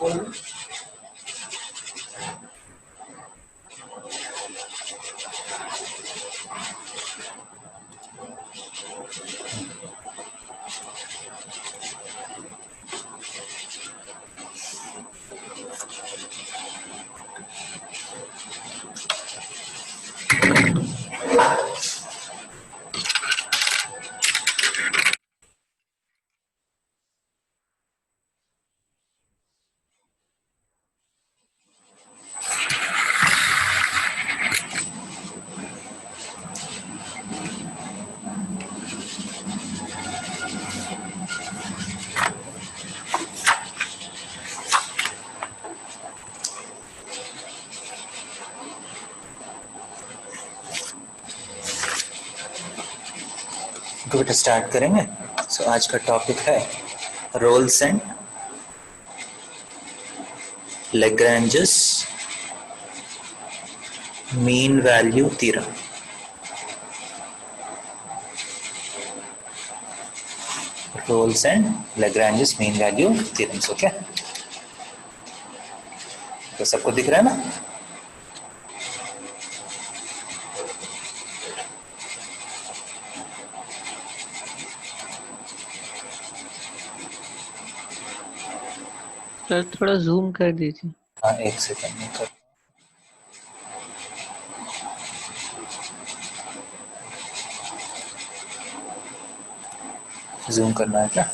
तो बेटा स्टार्ट करेंगे। सो आज का टॉपिक है Rolle's and Lagrange's mean value theorem. Rolle's and Lagrange's mean value theorems. Okay, तो सबको दिख रहा है ना? सर थोड़ा जूम कर दीजिए। हाँ, एक सेकंड में कर। जूम करना है क्या?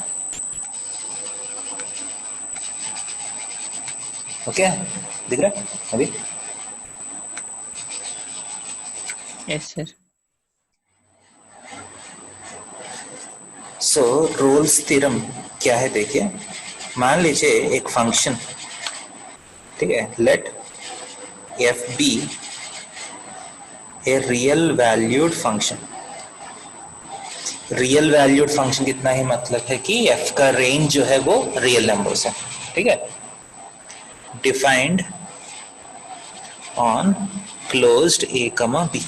ओके, दिख रहा है अभी? Yes sir. So Rolle's theorem क्या है देखिए। मान लीजिए एक फंक्शन, ठीक है, let f be a real valued function. Real valued function कितना ही मतलब है कि एफ का रेंज जो है वो रियल नंबर्स है, ठीक है, defined on closed a comma B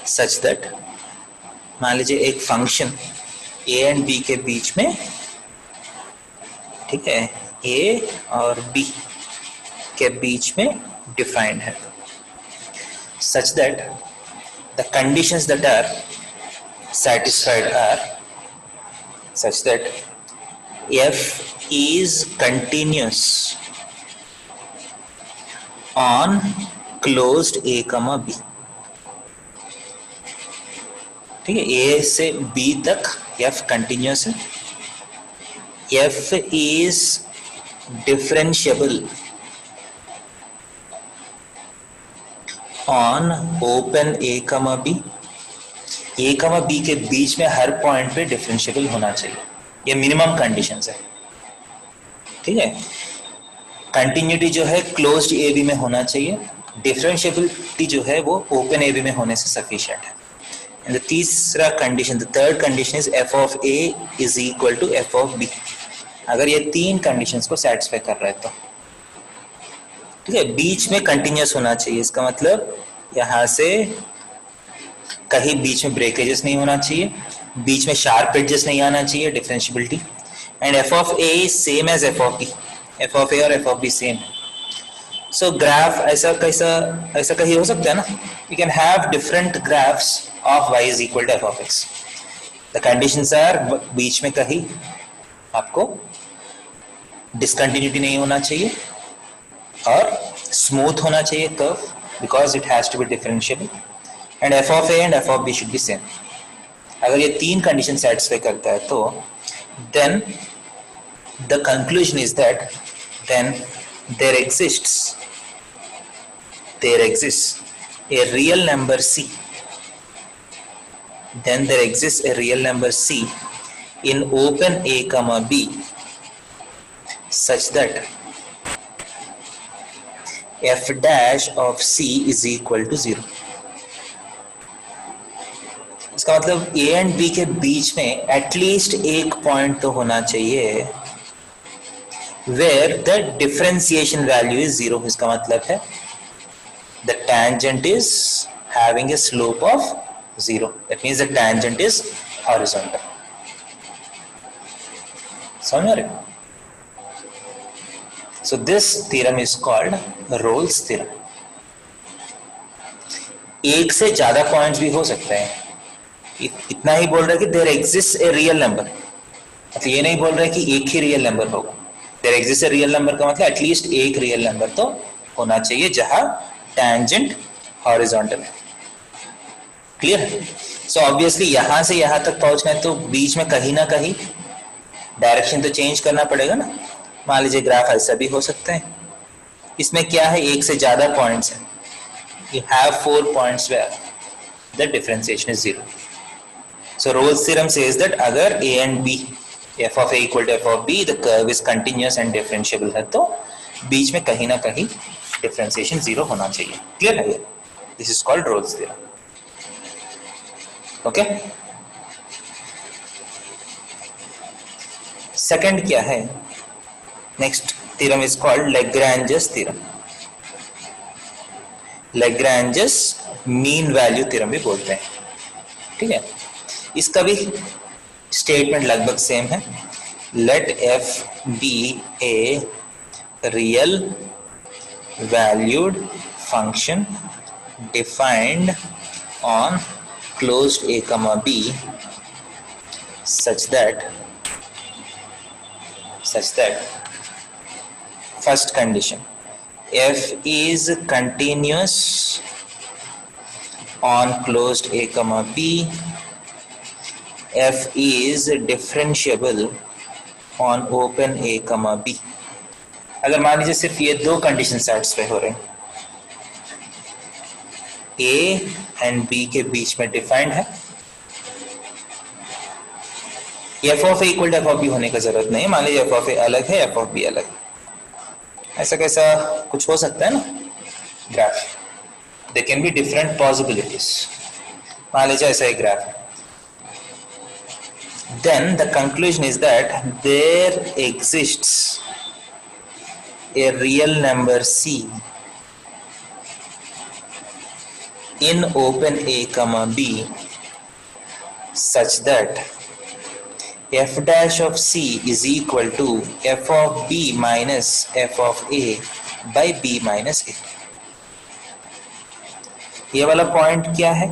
such that, मान लीजिए एक फंक्शन ए एंड बी के बीच में, ठीक है, ए और बी के बीच में डिफाइंड है, such that the conditions that are satisfied are such that f is continuous on closed a comma b। ठीक है, a से b तक f कंटिन्यूस है, f is differentiable on open a comma b। A comma B के बीच में हर point पे differentiable होना चाहिए, ये मिनिमम कंडीशंस है, ठीक है। कंटिन्यूटी जो है क्लोज्ड ए बी में होना चाहिए, डिफरेंशिएबिलिटी जो है वो ओपन ए बी में होने से सफिशिएंट है। एंड द तीसरा condition, the third condition is f of a is equal to f of b. अगर ये तीन कंडीशंस को सेटिस्फाई कर रहा है तो, ठीक है, बीच में कंटिन्यूस होना चाहिए, इसका मतलब यहाँ से कहीं बीच में ब्रेकेजेस नहीं होना चाहिए, बीच में शार्प एडजस्ट नहीं आना चाहिए, differentiability. And f of a is same as f of b, f of a और एफ ऑफ बी सेम है। सो ग्राफ ऐसा कहीं हो सकता है ना, you can have different graphs of y is equal to f of x. The conditions are, बीच में कहीं आपको डिसकंटिन्यूटी नहीं होना चाहिए और स्मूथ होना चाहिए curve, because it has to be differentiable, and f of a and f of b should be same. अगर ये तीन कंडीशन सेटिस्फाई करता है तो then the conclusion is that then there exists a real number c, then there exists a real number c in open a comma b such that f dash of c is equal to 0। इसका मतलब a and b के बीच में at least एक point तो होना चाहिए where the differentiation value is 0। इसका मतलब है the tangent is having a slope of 0, that means the tangent is horizontal। समझ रहे? So this theorem is called Rolle's theorem. एक से ज्यादा पॉइंट्स भी हो सकते हैं, इतना ही बोल रहा है कि there exist a real number, मतलब ये नहीं बोल रहा है कि एक ही रियल नंबर होगा। There exist a real number का मतलब एटलीस्ट एक रियल नंबर तो होना चाहिए जहां टैंजेंट हॉरिजॉन्टल है। क्लियर है? सो ऑब्वियसली यहां से यहां तक पहुंचना है तो बीच में कहीं ना कहीं डायरेक्शन तो चेंज करना पड़ेगा ना। मान लीजिए ग्राफ ऐसा भी हो सकता है, इसमें क्या है, एक से ज्यादा पॉइंट्स है, you have 4 points where the differentiation is 0. So Rolle's theorem says that अगर a and b, f of a equal to f of b, the curve is continuous and differentiable है तो बीच में कहीं ना कहीं differentiation 0 होना चाहिए। क्लियर है ये? This is called Rolle's theorem. Okay? Second क्या है? Next theorem is called Lagrange's theorem. Lagrange's mean value theorem भी बोलते हैं। ठीक है, इसका भी स्टेटमेंट लगभग सेम है। Let f be a real valued function defined on closed a comma b such that first condition, f is continuous on closed a comma b, f is differentiable on open a comma b। अगर मान लीजिए सिर्फ ये दो condition satisfy हो रहे हैं, a and b के बीच में डिफाइंड है, f of a equal to f of b होने का जरूरत नहीं है। मान लीजिए एफ ऑफ ए अलग है, एफ ऑफ बी अलग है, ऐसा कैसा कुछ हो सकता है ना graph. There can be different possibilities. मान लीजिए ऐसा एक ग्राफ है, then the conclusion is that there exists a real number c in open a comma b such that f dash of c is equal to f of b minus f of a by b minus a। ये वाला point क्या है,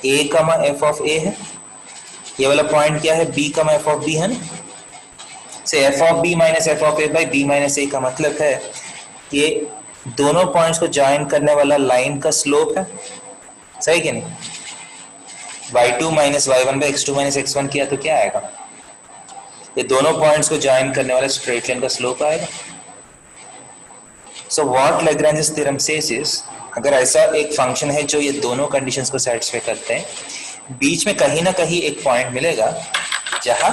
a कमा f of a है, ये वाला point क्या है, b कमा f of b है ना। से f of b minus f of a by b minus a का मतलब है ये दोनों पॉइंट्स को ज्वाइन करने वाला लाइन का स्लोप है, सही कि नहीं। y2 minus y1 by x2 minus x1 किया तो क्या आएगा, ये दोनों पॉइंट्स को ज्वाइन करने वाला स्ट्रेट लाइन का स्लोप आएगा। So what Lagrange's theorem says is, अगर ऐसा एक फंक्शन है जो ये दोनों कंडीशंस को सेटिस्फाई करते हैं, बीच में कहीं ना कहीं एक पॉइंट मिलेगा जहां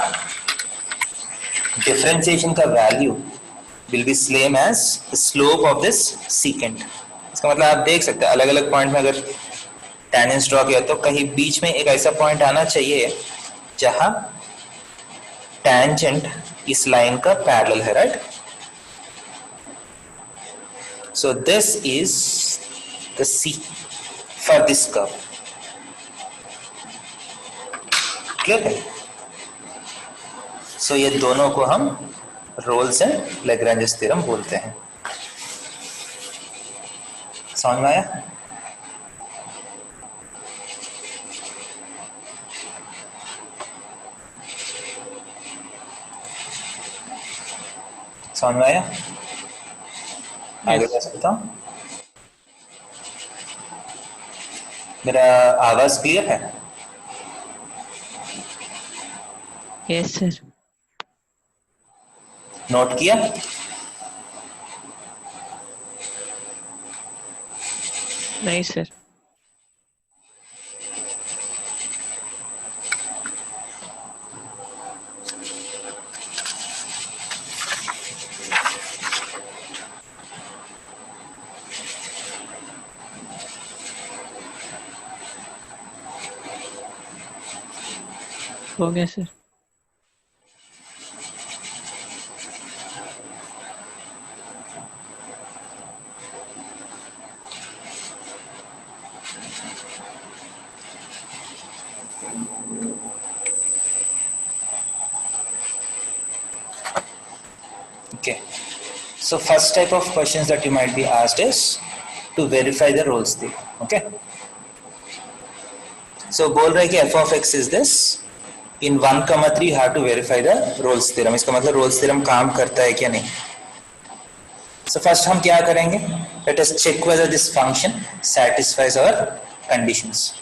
डिफरेंशिएशन का value will be same as slope of this secant. इसका मतलब आप देख सकते हैं अलग अलग पॉइंट में अगर टेंजेंस ड्रॉ किया तो कहीं बीच में एक ऐसा पॉइंट आना चाहिए जहां टेंजेंट इस लाइन का पैरेलल है, right. So this is the C for this curve. Clear है? So ये दोनों को हम रोल्स एंड लैग्रेंजेस थ्योरम बोलते हैं। समझ में आया? समझ में आया? आगे जा सकता हूं? मेरा आवाज क्लियर है? Yes sir. नोट किया? नहीं सर। हो गया sir. Okay, So first type of questions that you might be asked is to verify the Rolle's theorem. Okay. So बोल रहा है कि f of x is this. In 1, 3 you have to verify the Rolle's theorem. इसका मतलब Rolle's theorem काम करता है क्या नहीं. So first हम क्या करेंगे? Let us check whether this function satisfies our conditions.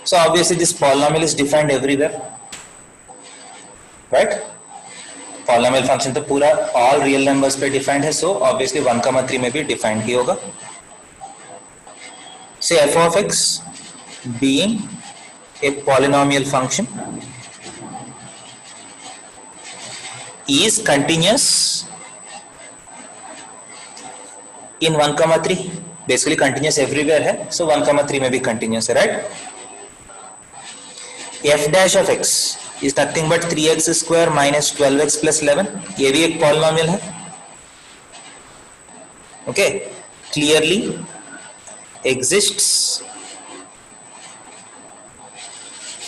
So obviously this polynomial is defined everywhere, right? Polynomial function तो पूरा all real numbers पे defined है, so obviously 1, 3 में भी defined ही होगा. Say f of x being a polynomial function is continuous in 1, 3. Basically continuous everywhere है, so 1, 3 में भी continuous है, right? f dash of x is nothing but 3x square minus 12x plus 11. ये भी एक polynomial है. Okay, clearly exists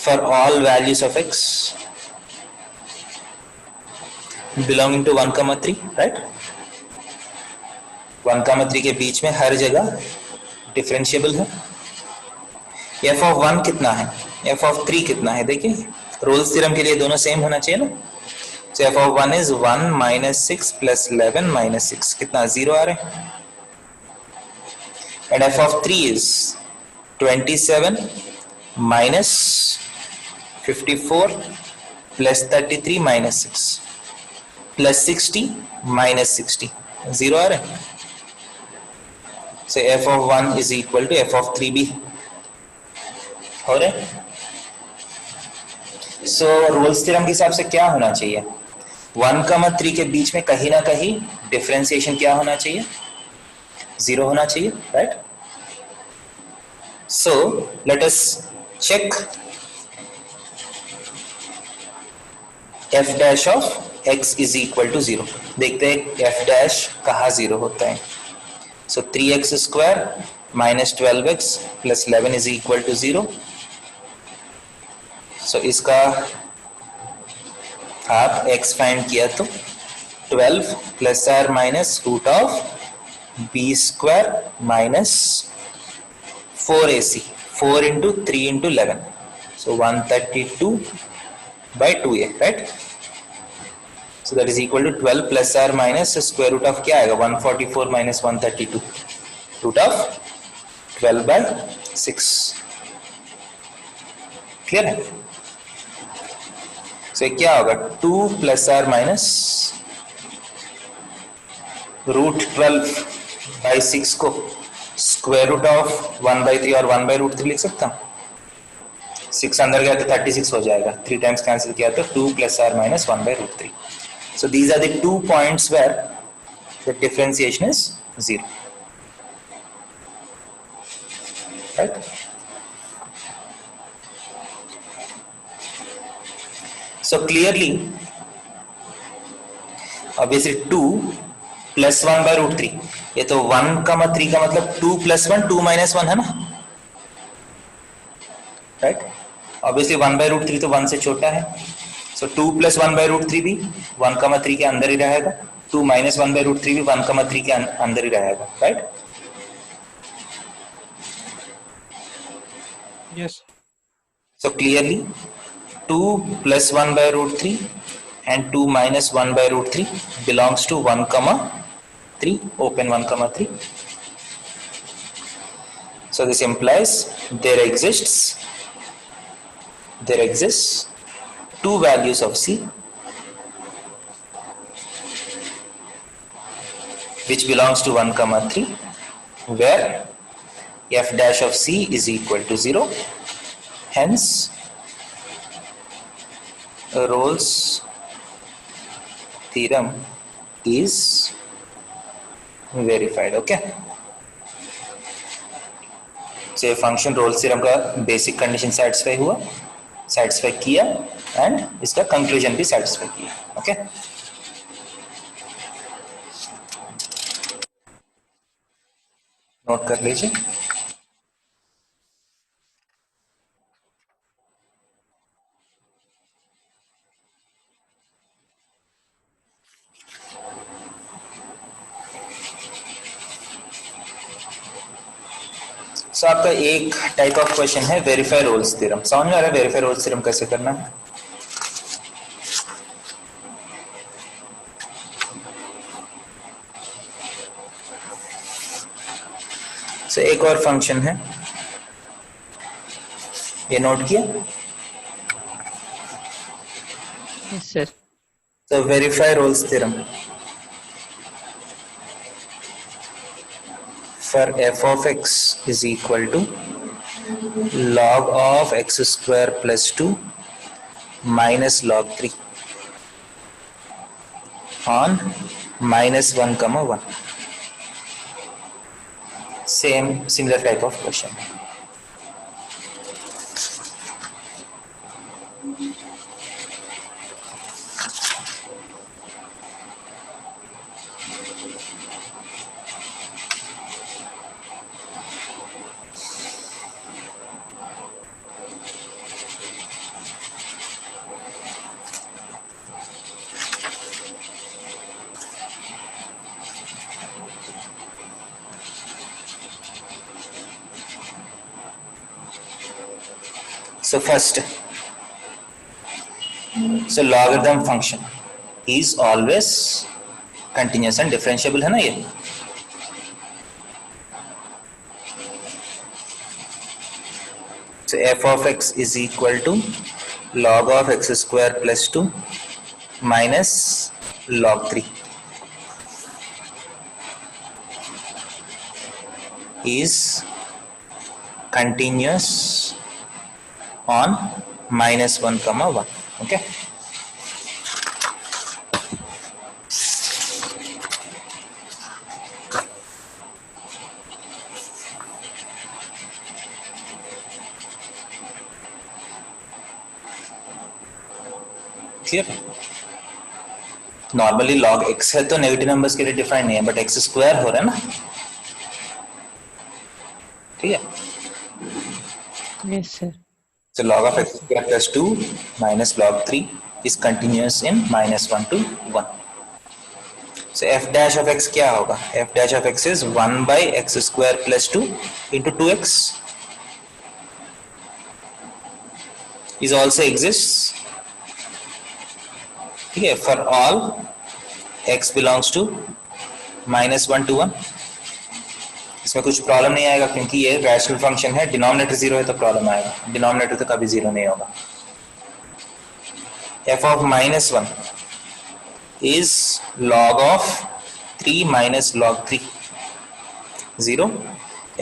for all values of x belonging to 1, 3, right? 1, 3 के बीच में हर जगह डिफरेंशिएबल है. f of 1 कितना है, f of 3 कितना है, देखिए रोल्स थ्योरम के लिए दोनों सेम होना चाहिए ना. So f of 1 is 1 minus 6 plus 11 minus 6, कितना 0 आ रहा है. And f of 3 is 27 minus 54 plus 33 minus 6 plus 60 minus 60, 0 आ रहा है. So f of 1 is equal to f of 3 भी हो रहा है. So रोल्स थ्योरम के हिसाब से क्या होना चाहिए, 1, 3 के बीच में कहीं ना कहीं डिफरेंशिएशन क्या होना चाहिए, 0 होना चाहिए, right? So let us check f dash of x is equal to 0. देखते हैं f dash कहाँ 0 होता है. So 3x square minus 12x plus 11 is equal to 0. So इसका आप x फाइंड किया तो 12 plus or minus root of b square minus 4ac, 4 into 3 into 11, so 132 by 2a, right? So that is equal to 12 plus or minus square root of क्या आएगा, 144 minus 132, root of 12 by 6. Clear है? So क्या होगा, 2 plus or minus root 12 by 6 को square root of 1/3 और 1/√3 लिख सकता हूँ. 6 अंदर गया तो 36 हो जाएगा, 3 टाइम्स कैंसिल किया तो 2 plus or minus 1/√3. So these are the 2 points where the differentiation is 0, right? So clearly obviously 2 plus 1/√3, ये तो 1, 3 का मतलब 2 plus 1 2 minus 1 है ना, राइट? ऑब्वियसली 1/√3 तो 1 से छोटा है, सो 2 plus 1/√3 भी 1, 3 के अंदर ही रहेगा, 2 minus 1/√3 भी 1, 3 के अंदर ही रहेगा, right? Yes. So clearly 2 plus 1/√3 and 2 minus 1/√3 belongs to 1, 3, open 1, 3. So this implies there exists two values of c which belongs to 1, 3, where f dash of c is equal to 0. Hence Rolle's theorem is verified. Okay, so function Rolle's theorem का basic condition satisfy किया and इसका conclusion भी satisfy किया. Okay, note कर लीजिए. सो आपका एक type of question है वेरीफाई रोल्स थ्योरम। समझ में आ रहा है वेरीफाई रोल्स थ्योरम कैसे करना है? सो एक और फंक्शन है, ये नोट किया? Yes, sir. So verify Rolle's theorem for f of x is equal to log of x square plus 2 minus log 3 on minus 1 comma 1. Similar type of question. So first, so logarithm function is always continuous and differentiable है ना ये? So f of x is equal to log of x square plus 2 minus log 3 is continuous on minus 1 comma 1. Okay. Clear? Normally log x है तो negative numbers के लिए define नहीं है, but x square हो रहा है ना, ठीक है? Yes, sir. So log of x square plus 2 minus log 3 is continuous in minus 1 to 1. So f dash of x क्या होगा? F dash of x is 1 by x square plus 2 into 2x is also exists, ठीक है, for all x belongs to minus 1 to 1. इसमें कुछ problem नहीं आएगा क्योंकि ये रैशनल फंक्शन है, डिनोमिनेटर जीरो है तो प्रॉब्लम आएगा, डिनोमिनेटर तो कभी जीरो नहीं होगा. f of minus 1 is log of 3 minus log 3 0.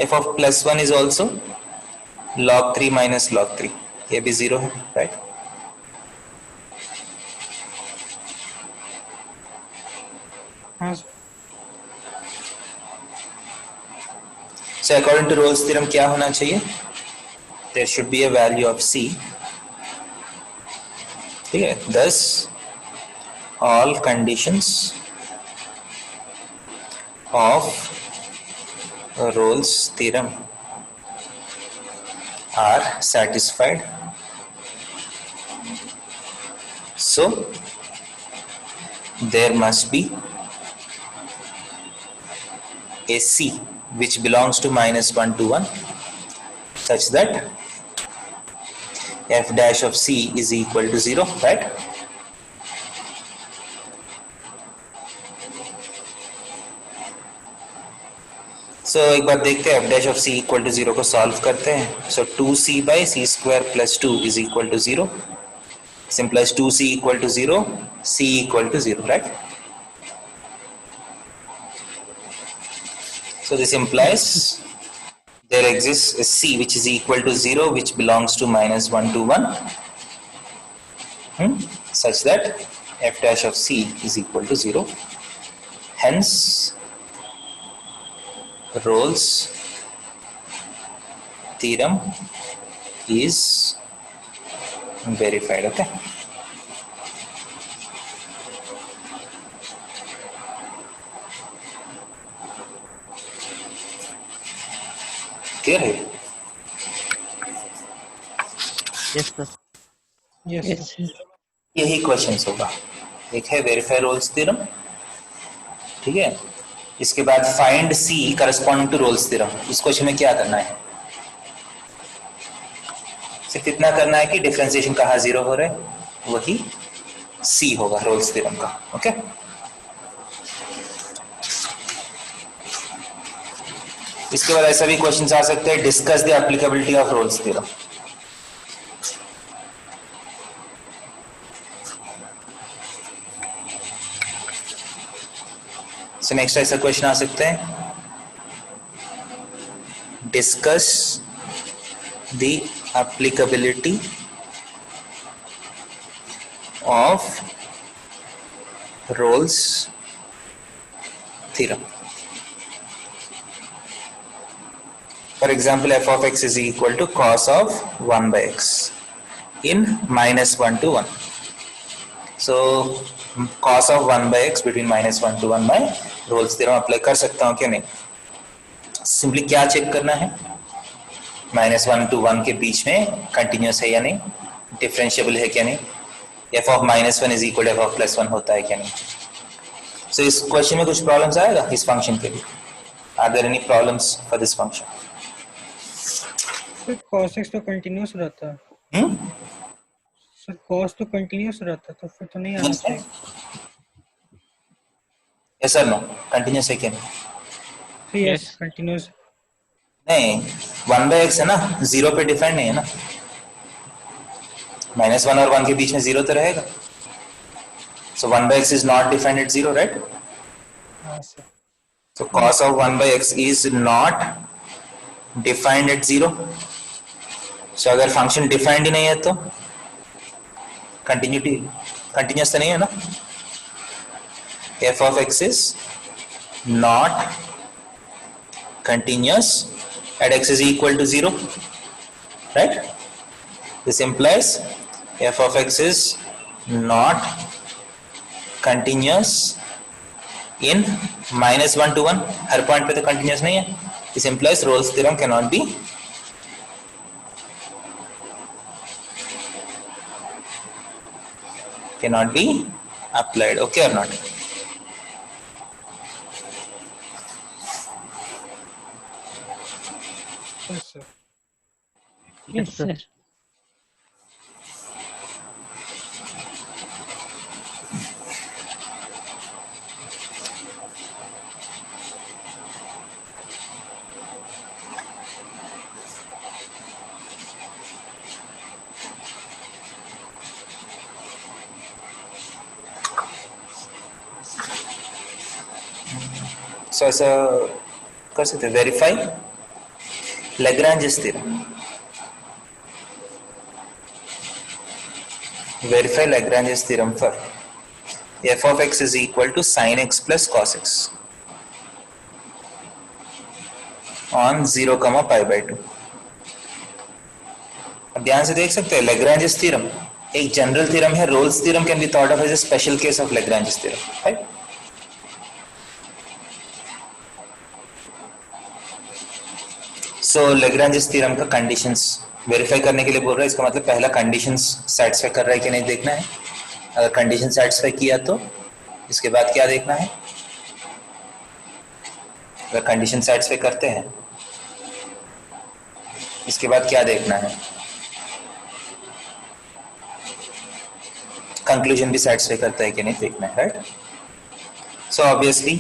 f of plus 1 is also log 3 minus log 3, ये भी जीरो है, right? So according to Rolle's theorem क्या होना चाहिए? There should be a value of c, ठीक है? Thus all conditions of Rolle's theorem are satisfied. So there must be a c which belongs to minus 1 to 1 such that f dash of c is equal to 0, right? So एक बार देखते हैं f dash of c equal to 0 को solve करते हैं. So 2c by c square plus 2 is equal to 0. This implies 2c equal to 0, c equal to 0, right? So this implies there exists a c which is equal to 0 which belongs to minus 1 to 1 such that f dash of c is equal to 0. Hence Rolle's theorem is verified. Okay. Clear है? Yes, sir. Yes, Yes, sir. यही questions होगा. एक है verify Rolle's theorem, ठीक है? इसके बाद find c corresponding to Rolle's theorem. इस क्वेश्चन में क्या करना है? सिर्फ इतना करना है कि डिफरेंशिएशन कहाँ जीरो हो रहा है, वही सी होगा रोल्स थ्योरम का। ओके, इसके बाद ऐसा भी क्वेश्चन आ सकते हैं, discuss the applicability of Rolle's theorem. So next ऐसा क्वेश्चन आ सकते हैं, discuss the applicability of Rolle's theorem. For example, f of x is equal to cos of 1 by x in -1 to 1. So cos of 1 by x between -1 to 1 by Rolle's theorem apply कर सकता हूँ क्या नहीं? Simply क्या check करना है, -1 to 1 के बीच में कंटिन्यूस है या नहीं, डिफरेंशिएबल है क्या नहीं, f of -1 is equal to f of +1 होता है क्या नहीं। सो इस क्वेश्चन में कुछ प्रॉब्लम्स आएगा इस फंक्शन के लिए? Are there any problems for this function? Sir cos x तो कंटिन्यूस रहता है। सर cos तो कंटिन्यूस रहता है, तो फिर तो नहीं आना चाहिए। यस सर, नो कंटिन्यूस है क्या नहीं? तो यस कंटिन्यूस। नहीं, 1 by x है ना, जीरो पे डिफाइंड नहीं है ना, -1 और 1 के बीच में जीरो तो रहेगा। So 1 by x is not defined at zero, right? हाँ sir. So cos of 1 by x is not defined at zero. So अगर फंक्शन डिफाइंड ही नहीं है तो कंटिन्यूस तो नहीं है ना। f of x is not continuous at x is equal to 0, right? This implies f of x is not continuous in -1 to 1, her point पे तो कंटिन्यूस नहीं है। This implies Rolle's theorem cannot be applied. Okay or not? Yes sir. Yes, sir. So ऐसा कर सकते हैं, verify Lagrange's theorem. Verify Lagrange's theorem for f of x is equal to sin x plus cos x on 0, pi by 2. अब ध्यान से देख सकते हैं, Lagrange's theorem एक जनरल थ्योरम है, Rolle's theorem can be thought of as a special case of Lagrange's theorem, right? So Lagrange's theorem का conditions verify करने के लिए बोल रहा है, इसका मतलब पहला कंडीशंस सेटिस्फाई कर रहा है कि नहीं देखना है। अगर कंडीशन सेटिस्फाई किया तो इसके बाद क्या देखना है? अगर कंडीशन सेटिस्फाई करते हैं इसके बाद क्या देखना है? कंक्लूजन भी सेटिस्फाई करता है कि नहीं देखना है, right? So obviously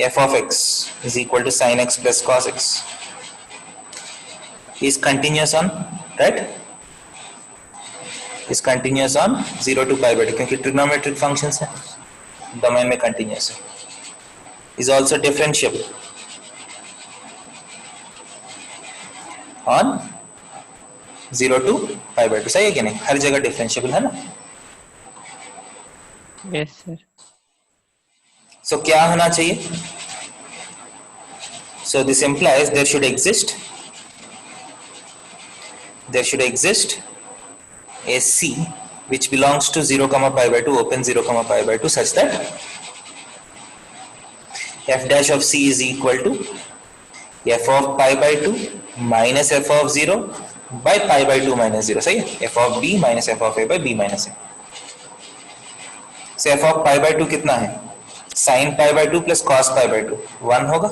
f of x is equal to sin x plus cos x is continuous on, right? Is continuous on 0 to pi by 2, क्योंकि ट्रिग्नोमेट्रिक फंक्शंस है, डोमेन में कंटिन्यूस है। is also differentiable on 0 to pi by 2, सही है कि नहीं? हर जगह differentiable है ना। Yes, sir. सो क्या होना चाहिए? So this implies there should exist a C which belongs to 0, pi by 2, open 0, pi by 2, such that f dash of C is equal to f of pi by 2 minus f of 0 by pi by 2 minus 0, सही है? f of b minus f of a by b minus a। so f of pi by 2 कितना है? sin pi by 2 plus cos pi by 2 1 होगा।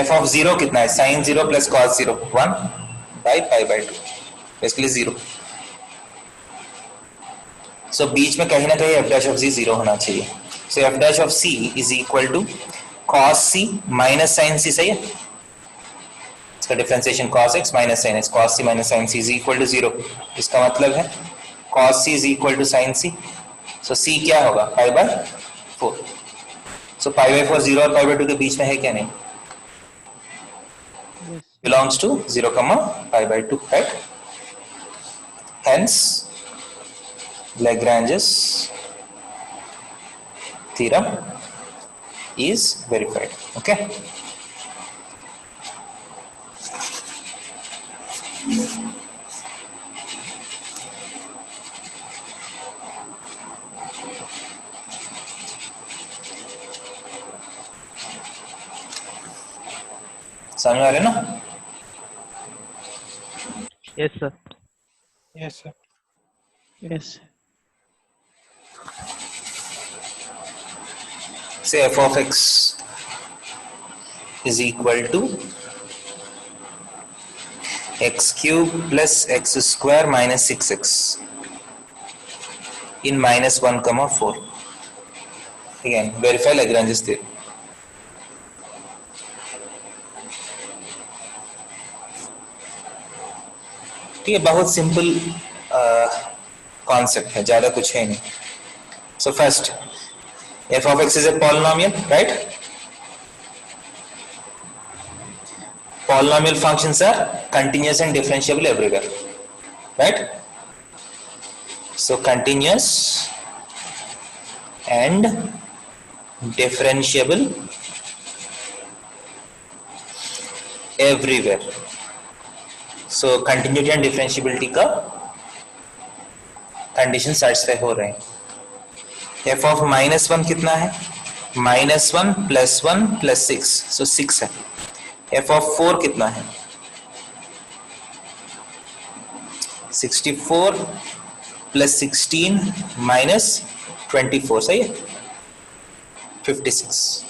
f of 0 कितना है? sin 0 plus cos 0 1। By pi by 2, basically 0। सो बीच में कहीं ना कहीं F dash of सी 0 होना चाहिए। So f dash of c is equal to cos c minus sine c, सही है? इसका differentiation cos x minus sine x, cos c minus sine c is equal to 0। इसका मतलब है cos c is equal to sine c। So c क्या होगा? Pi by 4। So pi by 4 0 और pi by 2 के बीच में है क्या? नहीं, Yes. belongs to 0 pi by 2, right? Hence Lagrange's theorem is verified. Okay, समझ में आ रहे ना? Yes, sir. Yes, sir. Yes. Say f of x is equal to x cube plus x square minus 6x in minus 1 comma 4. Again, verify Lagrange's theorem. ये बहुत simple concept है, ज्यादा कुछ है नहीं। So first, f of x is a polynomial, right? Polynomial functions are continuous and differentiable everywhere, right? So continuous and differentiable everywhere. So continuity and differentiability का condition satisfy हो रहे हैं। एफ ऑफ माइनस 1 कितना है? Minus 1 plus 1 plus 6, सो 6 है। F of 4 कितना है? 64 plus 16 minus 24, सही है? 56।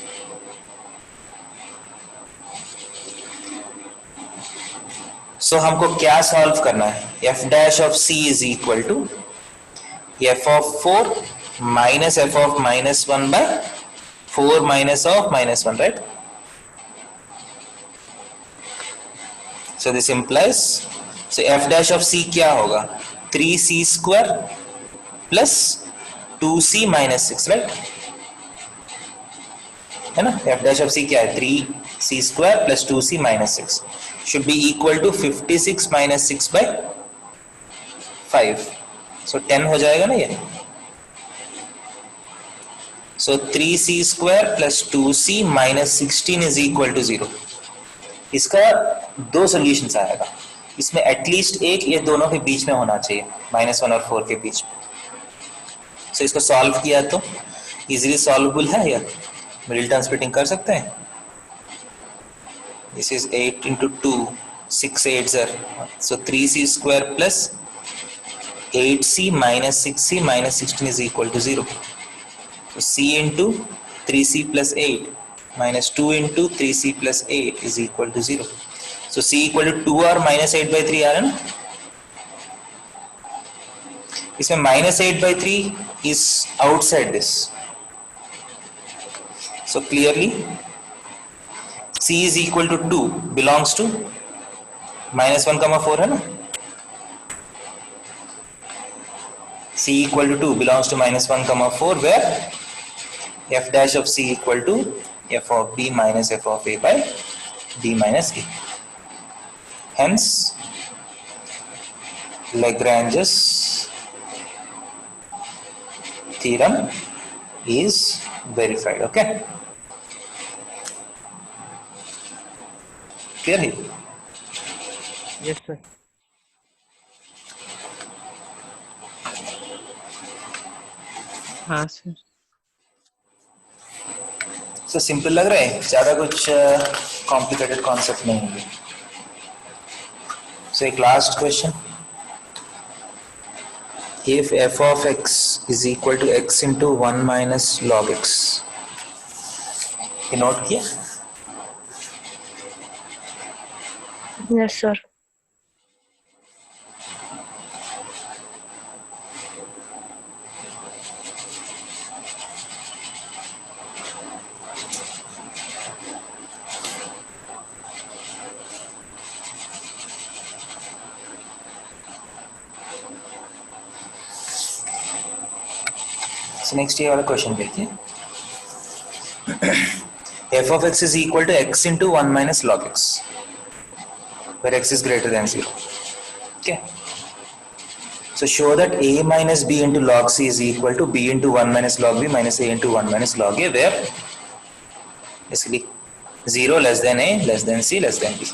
सो हमको क्या सॉल्व करना है? F dash of c is equal to f of 4 minus f of minus 1 by 4 minus of minus 1, right? So this implies, so f dash of c क्या होगा? 3c square plus 2c minus 6, right? है ना? F dash of c क्या है? 3c square plus 2c minus 6 should be equal to 56 minus 6 by 5. So 10 हो जाएगा ना ये? So 3c square plus 2c minus 16 is equal to 0. इसका दो सॉल्यूशंस आएगा, इसमें एटलीस्ट एक ये दोनों के बीच में होना चाहिए, -1 और 4 के बीच में। So इसको सॉल्व किया तो इजीली सॉल्वेबल है, या मिडिल टर्म स्प्लिटिंग कर सकते हैं। This is 8 into 2, 6 8s are, so 3c square plus 8c minus 6c minus 16 is equal to 0. So c into 3c plus 8 minus 2 into 3c plus 8 is equal to 0. So c equal to 2 or minus 8 by 3 आ रहा है ना? इसमें minus 8 by 3 is outside this. So clearly c is equal to 2 belongs to -1 comma 4 है ना? c equal to 2 belongs to -1 comma 4 where f dash of c equal to f of b minus f of a by b minus a. Hence Lagrange's theorem is verified. Okay, clear here? Yes, sir. हाँ sir. So simple लग रहा है, ज्यादा कुछ complicated concept नहीं है। सो एक last question, if f of x is equal to x into 1 minus log x, ये नोट किया? Yes, sir. So नेक्स्ट ये वाला क्वेश्चन देखिए, f of x is equal to x into 1 minus log x, where x is greater than 0. Okay. So show that a minus b into log c is equal to b into 1 minus log b minus a into 1 minus log a, where basically 0 less than a less than c less than b.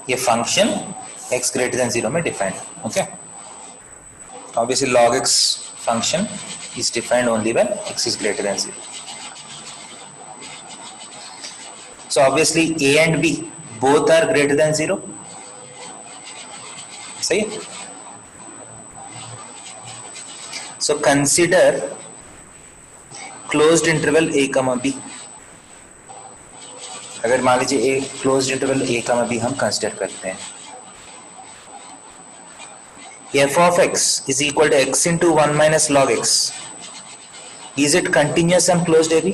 ये function x greater than 0 में defined. Okay, obviously log x function is defined only when x is greater than 0. So obviously a and b both are greater than 0. सही है. So consider closed interval a comma b. अगर मान लीजिए a closed interval a comma b हम consider करते हैं, f of x is equal to x into 1 minus log x. Is it continuous and closed AB?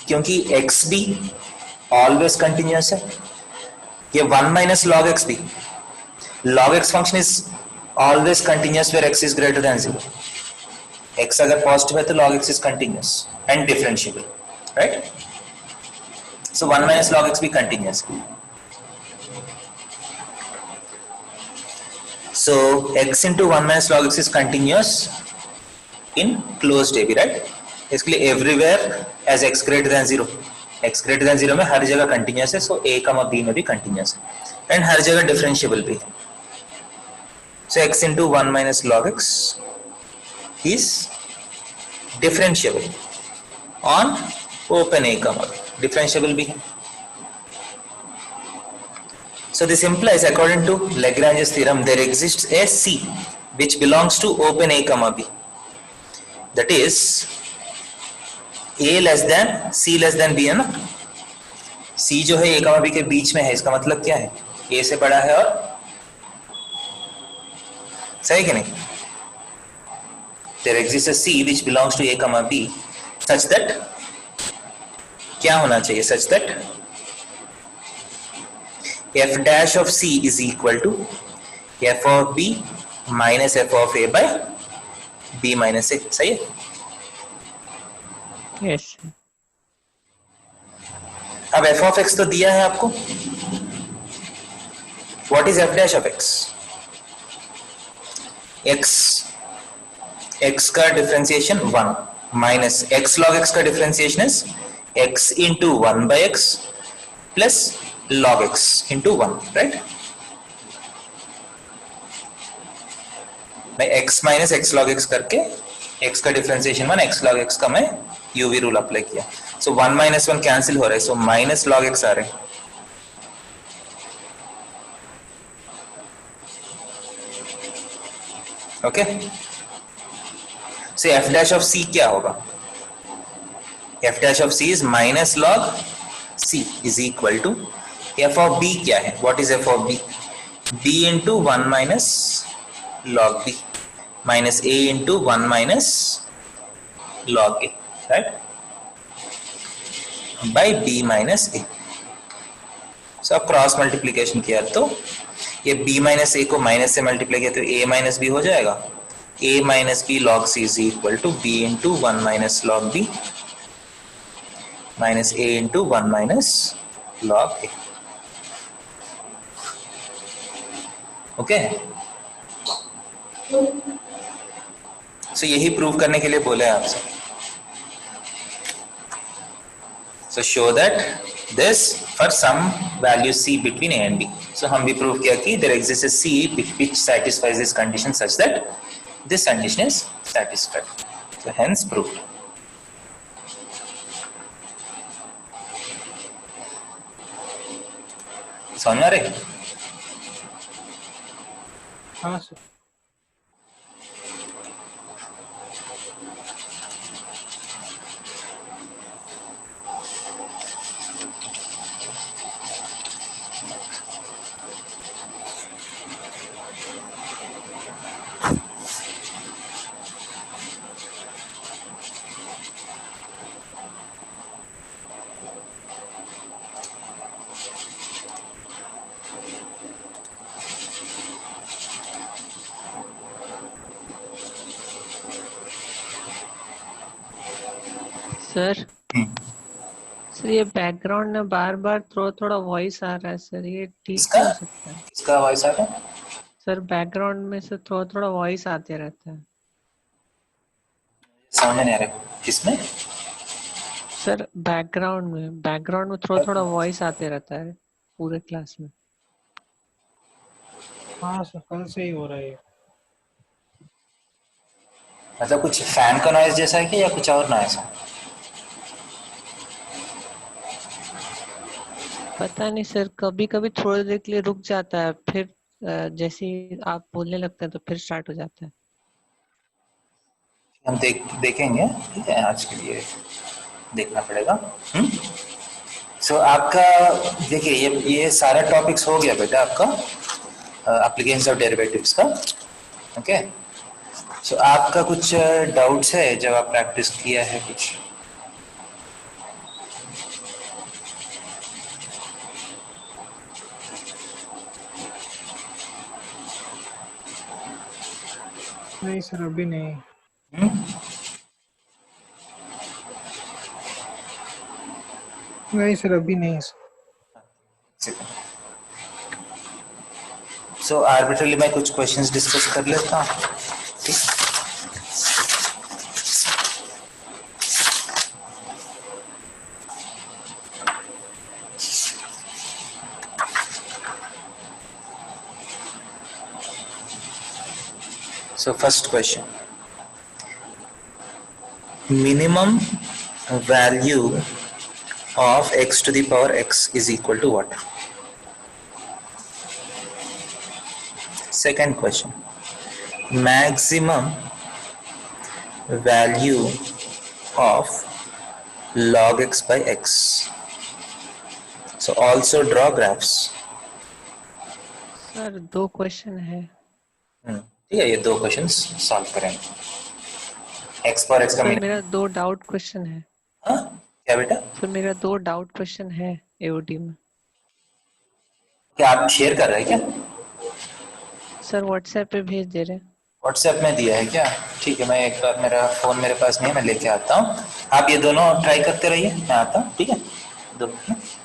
क्योंकि xb always continuous है. ये 1 minus log xb, log x function is always continuous where x is greater than 0. x अगर positive है तो log x is continuous and differentiable, right? So 1 minus log x be continuous. So x into 1 minus log x is continuous in closed AB, right? इसके लिए everywhere as x greater than 0. x greater than 0 में हर जगह continuous है, so a comma b में भी continuous है and हर जगह differentiable भी है. So x into 1 minus log x is differentiable on open a comma b. Differentiable भी है. So this implies, according to Lagrange's theorem, there exists a C which belongs to open a comma b. That is a less than c less than b है ना. c जो है a comma b के बीच में है, इसका मतलब क्या है? a से बड़ा है और सही कि नहीं? There exists a c which belongs to a comma b such that क्या होना चाहिए? Such that f dash of c is equal to f of b minus f of a by b minus a. सही है? Yes. अब f of x तो दिया है आपको. What is f dash of x? x का differentiation 1 minus x log x का differentiation is x into 1 by x plus log x into 1, right? मैं x minus x log x करके x का differentiation 1 x log x का मैं UV rule apply किया. So 1 minus 1 cancel हो रहा है, so minus log x आ रहे हैं. Okay, so f dash of c क्या होगा? f dash of c is minus log c is equal to f of b क्या है? What is f of b? b into 1 minus log b minus a into 1 minus log a, right? By b minus a. So अब cross multiplication किया तो ये b minus a को minus से multiply किया तो a माइनस b हो जाएगा. a minus b log c is equal to b into 1 minus log b minus a into 1 minus log a. Okay, so यही प्रूव करने के लिए बोले हैं आपसे. So show that this for some value c between a and b. So हम भी prove किया कि there exist a c which satisfies this condition such that this condition is satisfied. So hence proved. समझ आ रहे? हाँ sir. Sir sir ये background में बार बार थोड़ा थोड़ा वॉइस आ रहा है सर, ये ठीक किसका नहीं हो सकता है। किसका वॉइस आ रहा है? सर बैकग्राउंड में से थोड़ा थोड़ा वॉइस आते रहता है। समझ नहीं आ रहा किसमें? सर बैकग्राउंड में थोड़ा थोड़ा वॉइस आते रहता है पूरे क्लास में। हाँ सर, कल से ही हो रहा है ये। मतलब कुछ फैन का नॉइज जैसा है कि या कुछ और नॉइज है? पता नहीं सर, कभी कभी थोड़ी देर के लिए रुक जाता है, फिर जैसे ही आप बोलने लगते हैं तो फिर स्टार्ट हो जाता है। हम देखेंगे, ठीक है, आज के लिए देखना पड़ेगा। सो आपका देखिए, ये सारा टॉपिक्स हो गया बेटा आपका एप्लीकेशंस ऑफ डेरिवेटिव्स का। ओके, सो आपका कुछ डाउट्स है जब आप प्रैक्टिस किया है कुछ? नहीं सर, अभी नहीं। हम्म? नहीं सर, अभी नहीं सर। सो आर्बिट्रली मैं कुछ क्वेश्चंस डिस्कस कर लेता हूँ, ठीक? So first question, minimum value of x to the power x is equal to what? Second question, maximum value of log x by x. So also draw graphs. Sir 2 question है। ठीक है, ये 2 questions solve करेंगे। x पर x का sir meaning. मेरा 2 doubt question है। हाँ, क्या बेटा? सर मेरा 2 डाउट क्वेश्चन है एओडी में। क्या आप शेयर कर रहे हैं क्या? सर व्हाट्सएप पे भेज दे रहे हैं। व्हाट्सएप में दिया है क्या? ठीक है, मैं एक बार, मेरा फोन मेरे पास नहीं है, मैं लेके आता हूँ। आप ये दोनों ट्राई करते रहिए, मैं आता हूँ, ठीक है? 2 मिनट।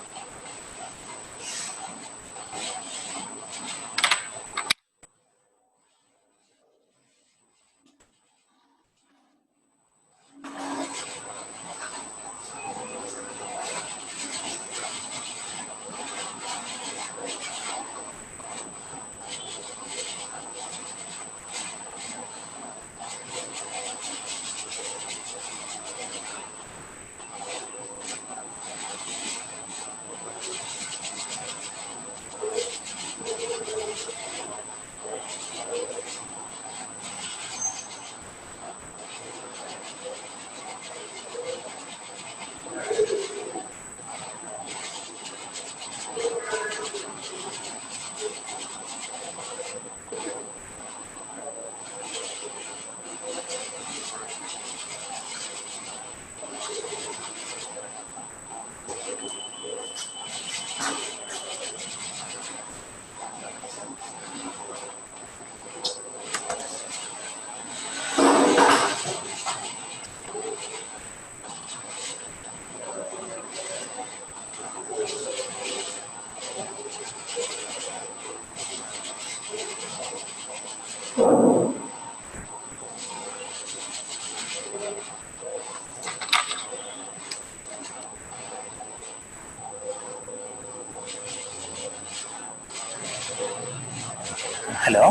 हेलो,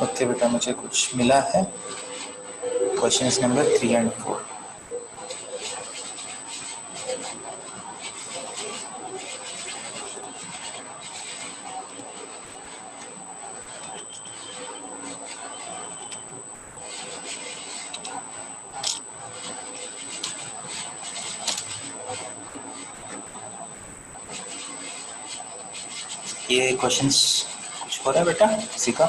ओके बेटा, मुझे कुछ मिला है, क्वेश्चंस नंबर 3 and 4। ये क्वेश्चंस कुछ हो रहा है बेटा किसी का?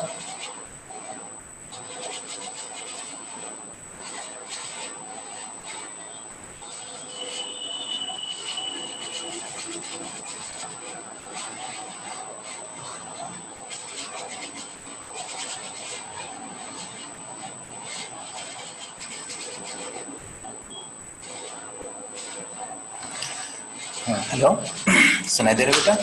हेलो, सुनाई दे रहा है बेटा?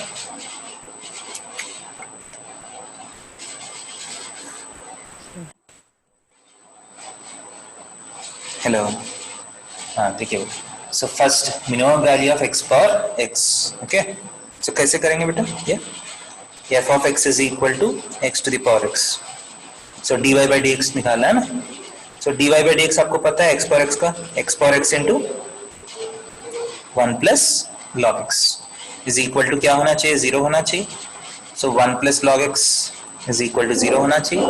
हेलो, हाँ ठीक है। So first minimum value of x power x, okay. So कैसे करेंगे बेटा? ये f of x is equal to x to the power x. So d y by d x निकालना है ना। So d y by d x आपको पता है एक्स पावर एक्स का, x power x into 1 plus log x is equal to क्या होना चाहिए? 0 होना चाहिए। So 1 plus log x is equal to 0 होना चाहिए।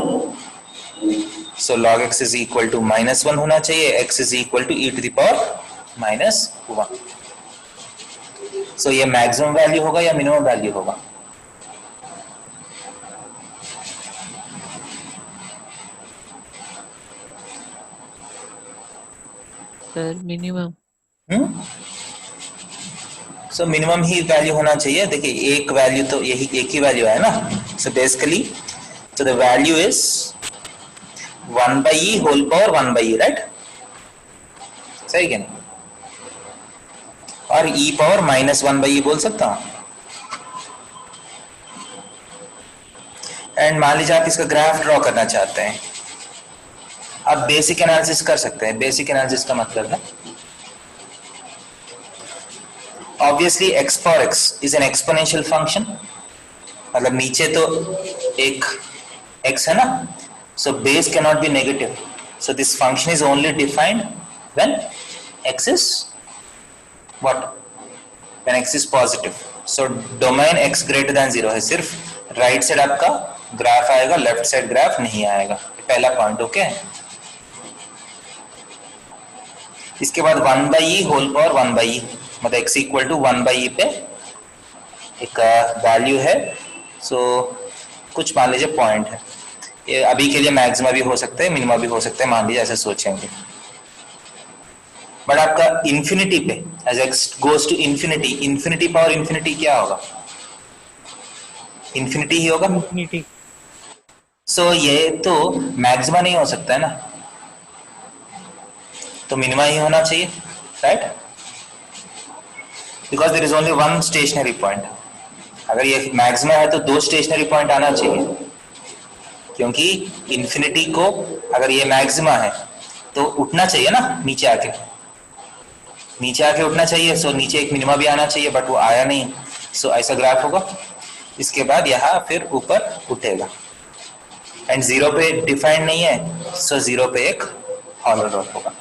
So log x is equal to -1 होना चाहिए, x is equal to e to the power -1। So ये मैक्सिमम वैल्यू होगा या मिनिमम वैल्यू होगा? Sir minimum. सो मिनिमम ही वैल्यू होना चाहिए। देखिए एक वैल्यू तो यही एक ही वैल्यू है ना। So basically so the value is 1 by e whole power 1 by e, right? सही क्या नहीं? और e पावर -1 by e बोल सकता हूं। एंड मान लीजिए आप इसका ग्राफ ड्रॉ करना चाहते हैं, आप बेसिक एनालिसिस कर सकते हैं। बेसिक एनालिसिस का मतलब है obviously x power x is an exponential function. मतलब नीचे तो एक x है ना, so base cannot be negative, so this function is only defined when x is what? When x is positive. so domain x greater than 0 है, सिर्फ right side आपका graph आएगा, लेफ्ट साइड ग्राफ नहीं आएगा। पहला point, okay. इसके बाद 1 by e whole power 1 by e, मतलब x equal to 1 by e पे एक वैल्यू है। सो कुछ मान लीजिए पॉइंट है, ये अभी के लिए मैक्सिमा भी हो सकता है, मिनिमा भी हो सकता है, मान लीजिए ऐसे सोचेंगे। बट आपका इंफिनिटी पे as x goes to infinity, infinity power infinity क्या होगा? इंफिनिटी ही होगा। इंफिनिटी। सो ये तो मैक्सिमा नहीं हो सकता है ना, तो मिनिमा ही होना चाहिए, right? Because there is only one stationary point. अगर ये मैक्सिमा है तो 2 स्टेशनरी पॉइंट आना चाहिए, क्योंकि इंफिनिटी को अगर ये मैक्सिमा है तो उठना चाहिए ना, नीचे आके उठना चाहिए। सो नीचे एक मिनिमा भी आना चाहिए, बट वो आया नहीं। सो ऐसा ग्राफ होगा, इसके बाद यहाँ फिर ऊपर उठेगा एंड 0 पे डिफाइंड नहीं है, सो 0 पे एक हॉलो डॉट होगा।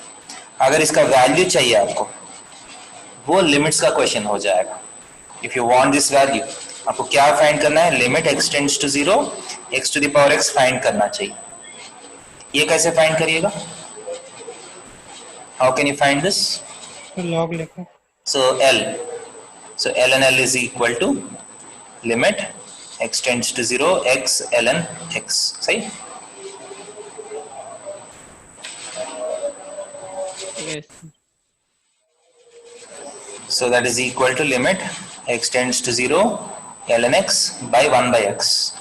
अगर इसका वैल्यू चाहिए आपको, वो लिमिट्स का क्वेश्चन हो जाएगा। If you want this value, आपको क्या फाइंड करना है? Limit x tends to 0 x to the power x find करना चाहिए। ये कैसे फाइंड करिएगा? How can you find this? Log लिखो। So ln l is equal to limit x tends to 0 x ln x, सही? Yes. So that is equal to limit x tends to 0 ln x by 1 by x.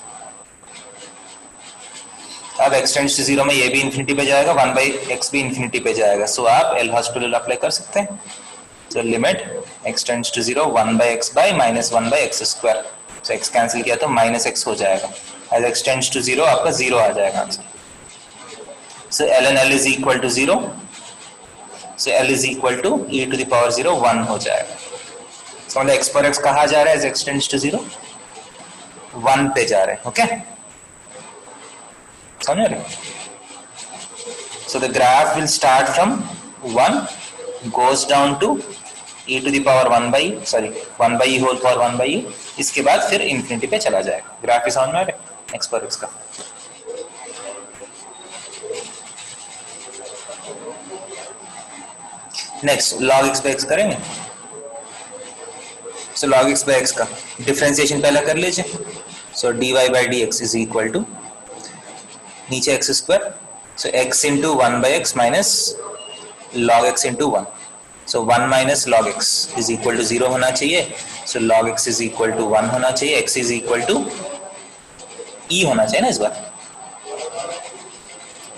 अब x tends to 0 में ये भी infinity पे जाएगा, 1 by x भी infinity पे जाएगा। सो आप एल हॉस्पिटल अप्लाई कर सकते हैं। So limit x tends to 0 1 by x by -1 by x square. So x cancel किया तो -x हो जाएगा। एज x tends to 0 आपका 0 आ जाएगा answer. So ln l is equal to 0, so l is equal to e to the power 0 1 हो जाएगा। so मतलब x पर x कहाँ जा रहा है? x tends to 0 1 पे जा रहे हैं, ओके? समझ रहे? so the graph will start from 1 goes down to e to the power 1 by 1 by e whole power 1 by e, इसके बाद फिर इंफिनिटी पे चला जाएगा। ग्राफ समझ में आ रहा है x पर x का? Next log x by x करेंगे। So log x by x का डिफरेंशिएशन पहला कर लीजिए। So dy by dx is equal to नीचे x square, so x into 1 by x minus log x into 1। So 1 minus log x is equal to 0 होना चाहिए। So log x is equal to 1 होना चाहिए, x is equal to e होना चाहिए ना इस बार।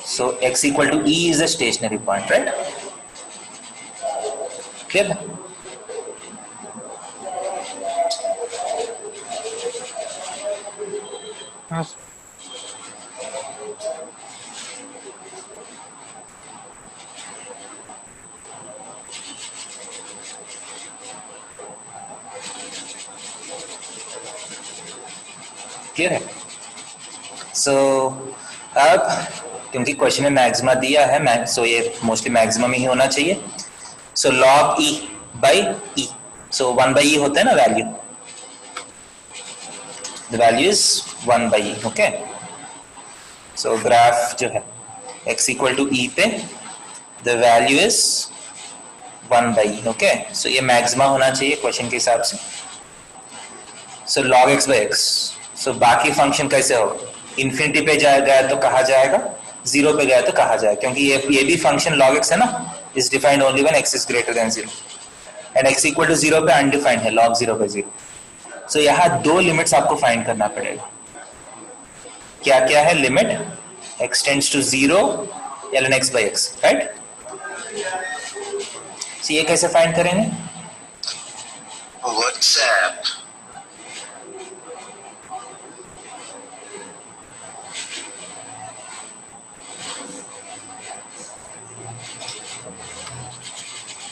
So x equal to e is a stationary point, right? Clear है? हाँ सर। क्लियर है? सो अब क्योंकि क्वेश्चन में मैक्सिमा दिया है, सो ये मोस्टली मैक्सिमम ही होना चाहिए. So log e by e, so 1 by e होता है ना value, the value is 1 by e. Okay, so graph जो है x इक्वल टू e पे the value is 1 by e. Okay, so ये मैक्सिमा होना चाहिए क्वेश्चन के हिसाब से. सो log x by x, सो बाकी फंक्शन कैसे होगा? इन्फिनिटी पे गया तो कहा जाएगा, 0 पे गया तो कहा जाएगा, क्योंकि ये भी फंक्शन log x है ना, is defined only when x is greater than 0 and x equal to 0 पे अनडिफाइंड है, log 0 पे 0. सो यहाँ दो लिमिट्स आपको फाइंड करना पड़ेगा. क्या क्या है limit? x tends to 0 ln x by x, right? So ये कैसे फाइंड करेंगे? WhatsApp.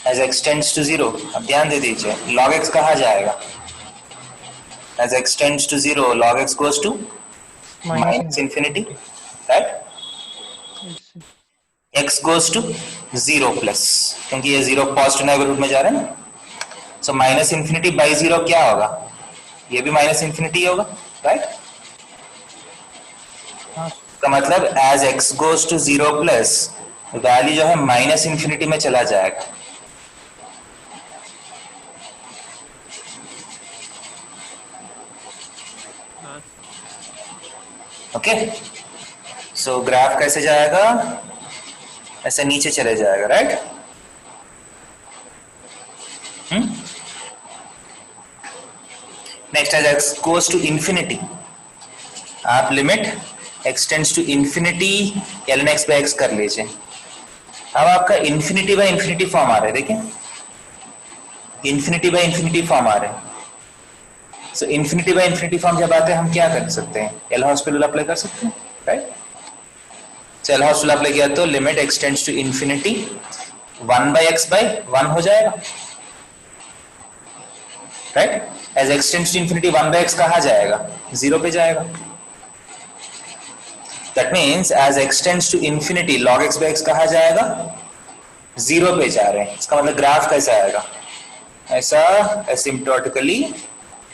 As x tends to 0, अब ध्यान दे दीजिए, log x कहा जाएगा? As x tends to 0, log x goes to minus infinity, right? Yes, sir. x goes to 0 plus, क्योंकि ये 0 पॉजिटिव नेबरहुड में जा रहा है ना. सो माइनस इंफिनिटी बाई 0 क्या होगा? ये भी माइनस इंफिनिटी होगा, राइट? हाँ का मतलब as x goes to 0 plus, value जो है माइनस इंफिनिटी में चला जाएगा. हाँ ओके, सो ग्राफ कैसे जाएगा? ऐसे नीचे चले जाएगा, right? Next as x goes to infinity, आप limit x tends to infinity ln x by x कर लीजिए. अब आपका इंफिनिटी बाय इंफिनिटी फॉर्म आ रहा है, देखिए इंफिनिटी बाय इंफिनिटी फॉर्म आ रहे हैं. So infinity by infinity form जब आते हैं हम क्या कर सकते हैं? एल हॉस्पिटल अप्लाई कर सकते हैं, right? So L Hospital apply किया तो limit x tends to infinity 1 by x by 1 हो जाएगा, right? As x tends to infinity 1 by x कहा जाएगा? 0 पे जाएगा. That means as x tends to infinity log x by x कहा जाएगा? 0 पे जा रहे हैं. इसका मतलब ग्राफ कैसा आएगा? ऐसा एसिम्प्टोटिकली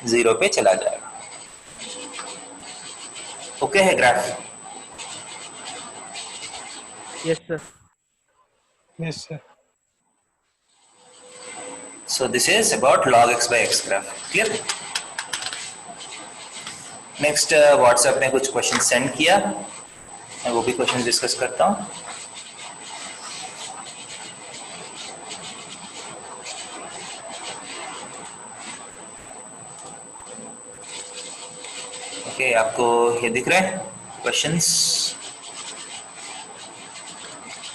0 पे चला जाएगा. ओके है graph? Yes, sir. Yes sir. So this is about log x by x graph. Clear? Next WhatsApp ने कुछ क्वेश्चन सेंड किया, मैं वो भी क्वेश्चन डिस्कस करता हूँ. ओके, आपको ये दिख रहा है क्वेश्चंस?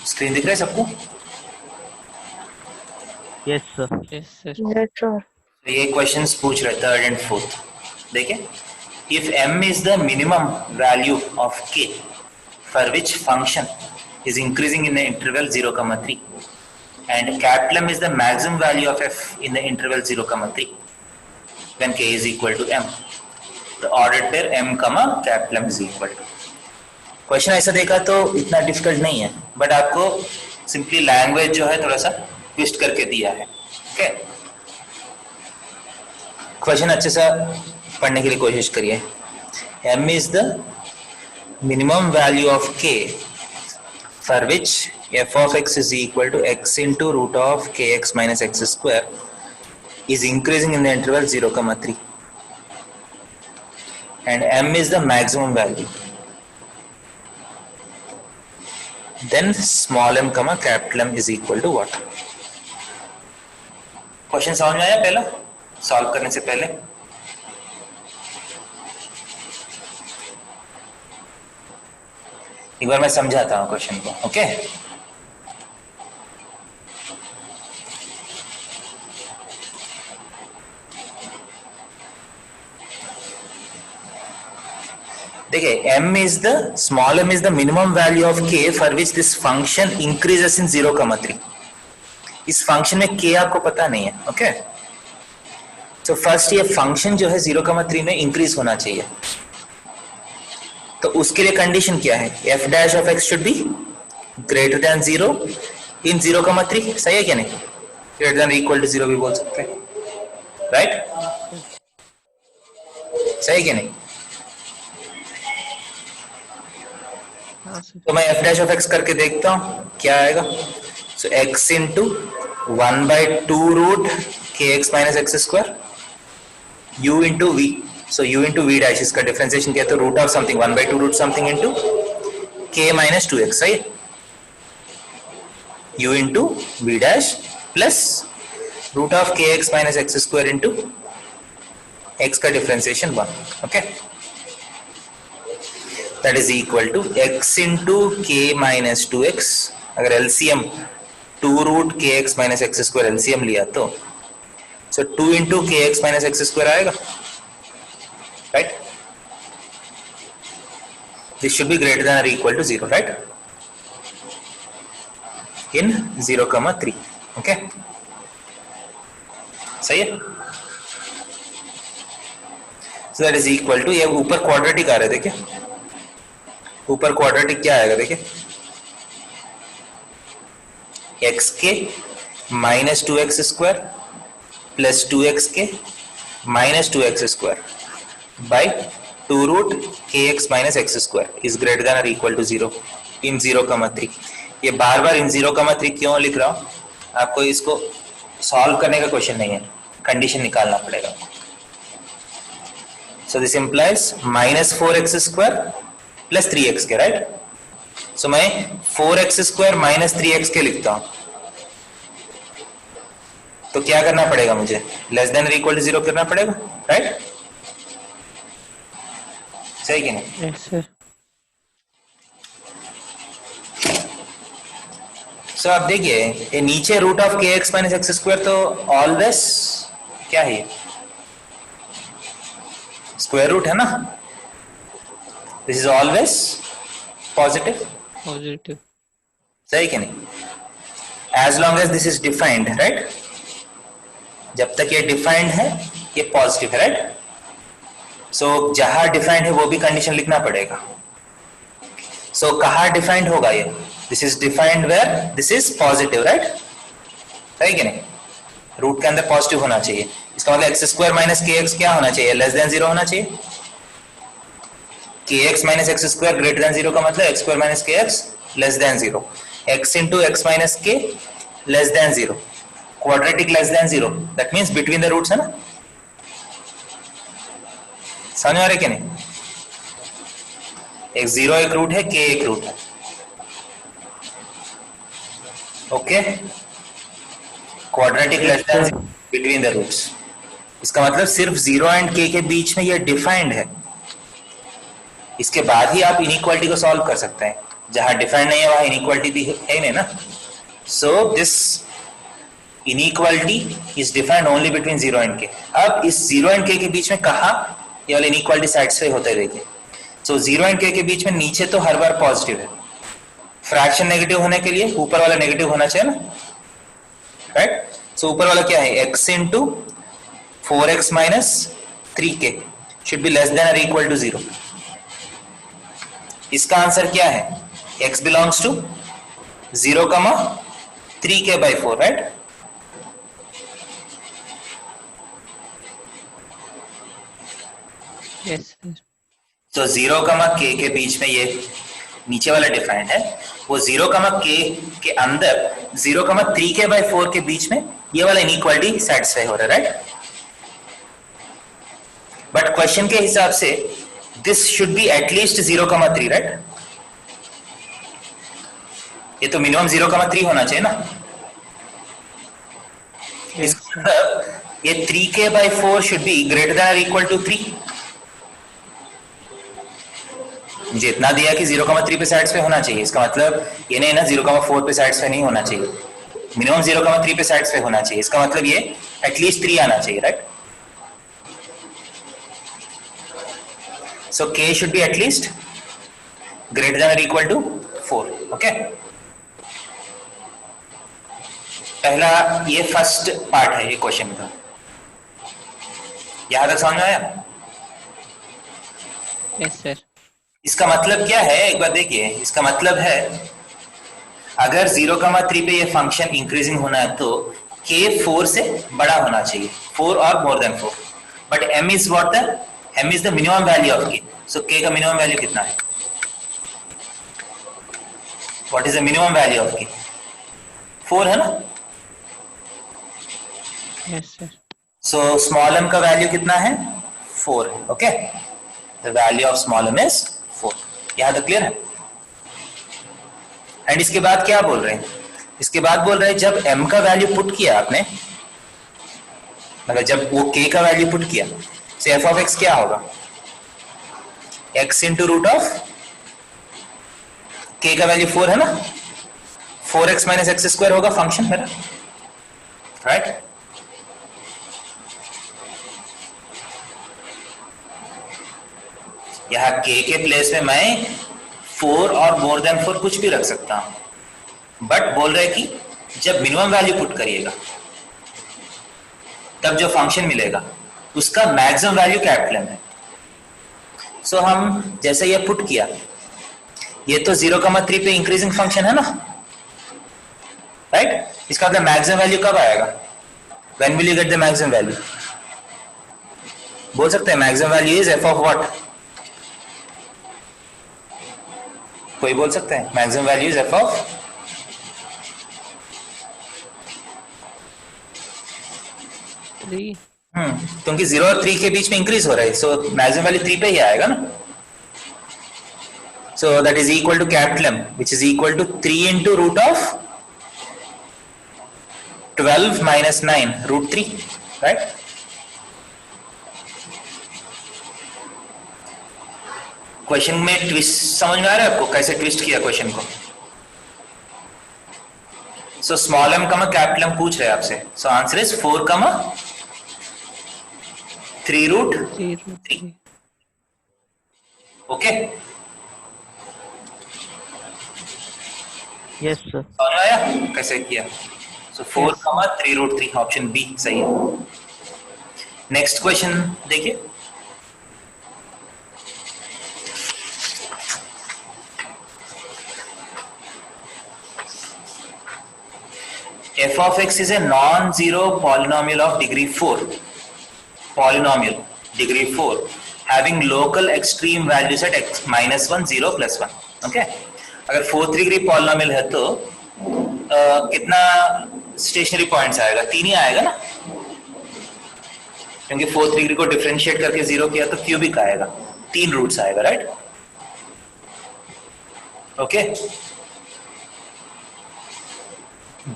स्क्रीन दिख रहा है सबको? Yes, sir. Yes, sir. तो ये क्वेश्चंस पूछ रहे थर्ड एंड फोर्थ. देखिए, if m is the minimum value of k for which function is increasing in the interval 0, 3 and capital M is the maximum value of f in the interval 0, 3 when k is equal to m, the ordered pair m, capital M is equal to. Question ऐसा देखा तो इतना difficult नहीं है, but आपको simply language जो है थोड़ा सा ट्विस्ट करके दिया है. ओके, क्वेश्चन अच्छे से पढ़ने के लिए कोशिश करिए. m is the minimum value of k for which f of x is equal to x into root of kx minus x square is increasing in the interval 0, 3 and m is the maximum value. Then small m, capital M is equal to what? Question समझ में आया पहला solve करने से पहले? एक बार मैं समझाता हूं क्वेश्चन को. ओके, देखिए m is the small m is the minimum value of k for which this function increases in 0,3. इस फंक्शन में k आपको पता नहीं है, ओके? तो फर्स्ट ये फंक्शन जो है 0,3 में इंक्रीज होना चाहिए, तो उसके लिए कंडीशन क्या है? f dash of x should be greater than 0 in 0,3. सही है क्या नहीं? greater than or equal to 0 भी बोल सकते हैं, राइट? सही है क्या नहीं? हाँ सर। तो मैं f dash of x करके देखता हूं क्या आएगा. सो x into 1/2 root kx minus x square u into v. So u into v dash, इसका डिफरेंशिएशन क्या है? तो root of something 1/2 root something into k minus 2x. सही है? u into v dash plus root of kx minus x square into x का differentiation 1. Okay, that is equal to x into k minus 2x. अगर LCM 2 root kx minus x square LCM लिया तो so 2 into kx minus x square आएगा, right? This should be greater than or equal to 0, right? In 0,3. okay, सही है? So that is equal to, ये ऊपर quadratic आ रहा है, देखिए ऊपर क्वाड्रेटिक क्या आएगा, देखिए xk minus 2x square plus 2xk minus 2x square by 2 root kx minus x square is greater than or equal to 0 in 0,3. ये बार बार in 0,3 क्यों लिख रहा हूं? आपको इसको सॉल्व करने का क्वेश्चन नहीं है, कंडीशन निकालना पड़ेगा. So this implies minus 4x square plus 3xk, right? So मैं 4x square minus 3xk लिखता हूं, तो क्या करना पड़ेगा मुझे? लेस देन और इक्वल टू 0 करना पड़ेगा, राइट? सही कि नहीं? Yes sir. सो आप देखिए ये नीचे रूट ऑफ के एक्स माइनस एक्स स्क्वायर तो ऑलवेज क्या है? स्क्वायर रूट है ना. This is always positive. Positive. सही कि नहीं? As long as this is defined, right? जब तक ये डिफाइंड है ये पॉजिटिव है, राइट? सो जहां डिफाइंड है वो भी कंडीशन लिखना पड़ेगा. सो कहां डिफाइंड होगा ये? This is defined where this is positive, right? सही कि नहीं? रूट के अंदर पॉजिटिव होना चाहिए. इसका मतलब x square minus k x क्या होना चाहिए? लेस देन 0 होना चाहिए. K x minus x square greater than 0 का मतलब x square minus k x less than 0. X into x minus k less than 0. Quadratic less than 0. That means between the roots है ना. समझ में आ रहा है कि नहीं? एक 0 एक रूट है, के एक रूट है. Okay, quadratic less than between the roots. इसका मतलब सिर्फ 0 एंड के बीच में ये डिफाइंड है. इसके बाद ही आप इनइक्वालिटी को सॉल्व कर सकते हैं. जहां डिफाइंड नहीं है वहां इनइक्वालिटी भी है नहीं ना. So this inequality is defined only between 0 and के. अब इस 0 एंड के बीच में कहा ये वाली इनइक्वालिटी सेटिस्फाई होते देखिए. सो 0 एंड के बीच में नीचे तो हर बार पॉजिटिव है. फ्रैक्शन नेगेटिव होने के लिए ऊपर वाला नेगेटिव होना चाहिए ना, राइट? सो ऊपर वाला क्या है? x into 4x minus 3k should be less than और इक्वल टू 0. इसका आंसर क्या है? x belongs to 0, 3k by 4, right? Yes sir. तो 0, k के बीच में ये नीचे वाला डिफाइंड है. वो 0, k के अंदर 0, 3k by 4 के बीच में ये वाला इनइक्वालिटी सेटिस्फाई हो रहा है, राइट? बट क्वेश्चन के हिसाब से this should be at least 0, 3, right? ये तो मिनिमम 0, 3 होना चाहिए ना. इसका मतलब ये 3k by 4 should be greater than और इक्वल टू 3. मुझे इतना दिया कि 0, 3 पे सेटिस्फाई होना चाहिए. इसका मतलब ये नहीं ना 0, 4 पे सेटिस्फाई नहीं होना चाहिए. मिनिमम 0, 3 पे सेटिस्फाई होना चाहिए. इसका मतलब ये एटलीस्ट 3 आना चाहिए, right? So k should be at least greater than or equal to 4. Okay. पहला ये फर्स्ट पार्ट है ये क्वेश्चन का, यहां तक समझ में आया? Yes sir. इसका मतलब क्या है, एक बार देखिए, इसका मतलब है अगर 0,3 पे ये फंक्शन इंक्रीजिंग होना है तो k 4 से बड़ा होना चाहिए, 4 और more than 4, but m is what the, m is the minimum value of k, so k का मिनिमम वैल्यू कितना है? What is the minimum value of k? 4 है ना? Yes sir. So small m का वैल्यू कितना है? 4 है। Okay, the value of small m is 4। यहां तक क्लियर है? एंड इसके बाद क्या बोल रहे हैं? इसके बाद बोल रहे हैं जब m का वैल्यू पुट किया आपने, मतलब जब वो k का वैल्यू पुट किया, तो f ऑफ x क्या होगा? x into root of k का वैल्यू 4 है ना, 4x माइनस एक्स स्क्वायर होगा फंक्शन मेरा, राइट? यहां k के प्लेस में मैं 4 और मोर देन 4 कुछ भी रख सकता हूं, बट बोल रहे कि जब मिनिमम वैल्यू पुट करिएगा तब जो फंक्शन मिलेगा उसका मैक्सिमम वैल्यू कैपिटल M है। सो हम जैसे ये पुट किया, ये तो 0,3 पे इंक्रीजिंग फंक्शन है ना, राइट? इसका मतलब मैक्सिमम वैल्यू कब आएगा? When will you get the maximum value? बोल सकते हैं maximum value is f of what? कोई बोल सकते हैं maximum value is f of? क्योंकि 0 और 3 के बीच में इंक्रीज हो रहा है, सो मैक्सिमम वैल्यू 3 पे ही आएगा ना। So that is equal to capital M, which is equal to 3 into root of 12 minus 9 root 3, right? Question में ट्विस्ट समझ में आ रहा है आपको, कैसे ट्विस्ट किया क्वेश्चन को? सो स्मॉल m कमा कैपिटल M पूछ रहे हैं आपसे, सो आंसर इज 4 कमा 3 रूट 3। Okay, yes sir. समझ में आया कैसे किया? सो 4 कमा 3 रूट 3, ऑप्शन बी सही है। नेक्स्ट क्वेश्चन देखिए, f of x is a non-zero polynomial of degree 4, polynomial degree 4 having local extreme values at x minus 1, 0, plus 1. Okay, अगर 4th डिग्री पॉलिनोमियल है तो कितना स्टेशनरी पॉइंट्स आएगा? 3 ही आएगा ना, क्योंकि 4th डिग्री को डिफरेंशिएट करके 0 किया तो क्यूबिक आएगा, 3 रूट्स आएगा, right? Okay,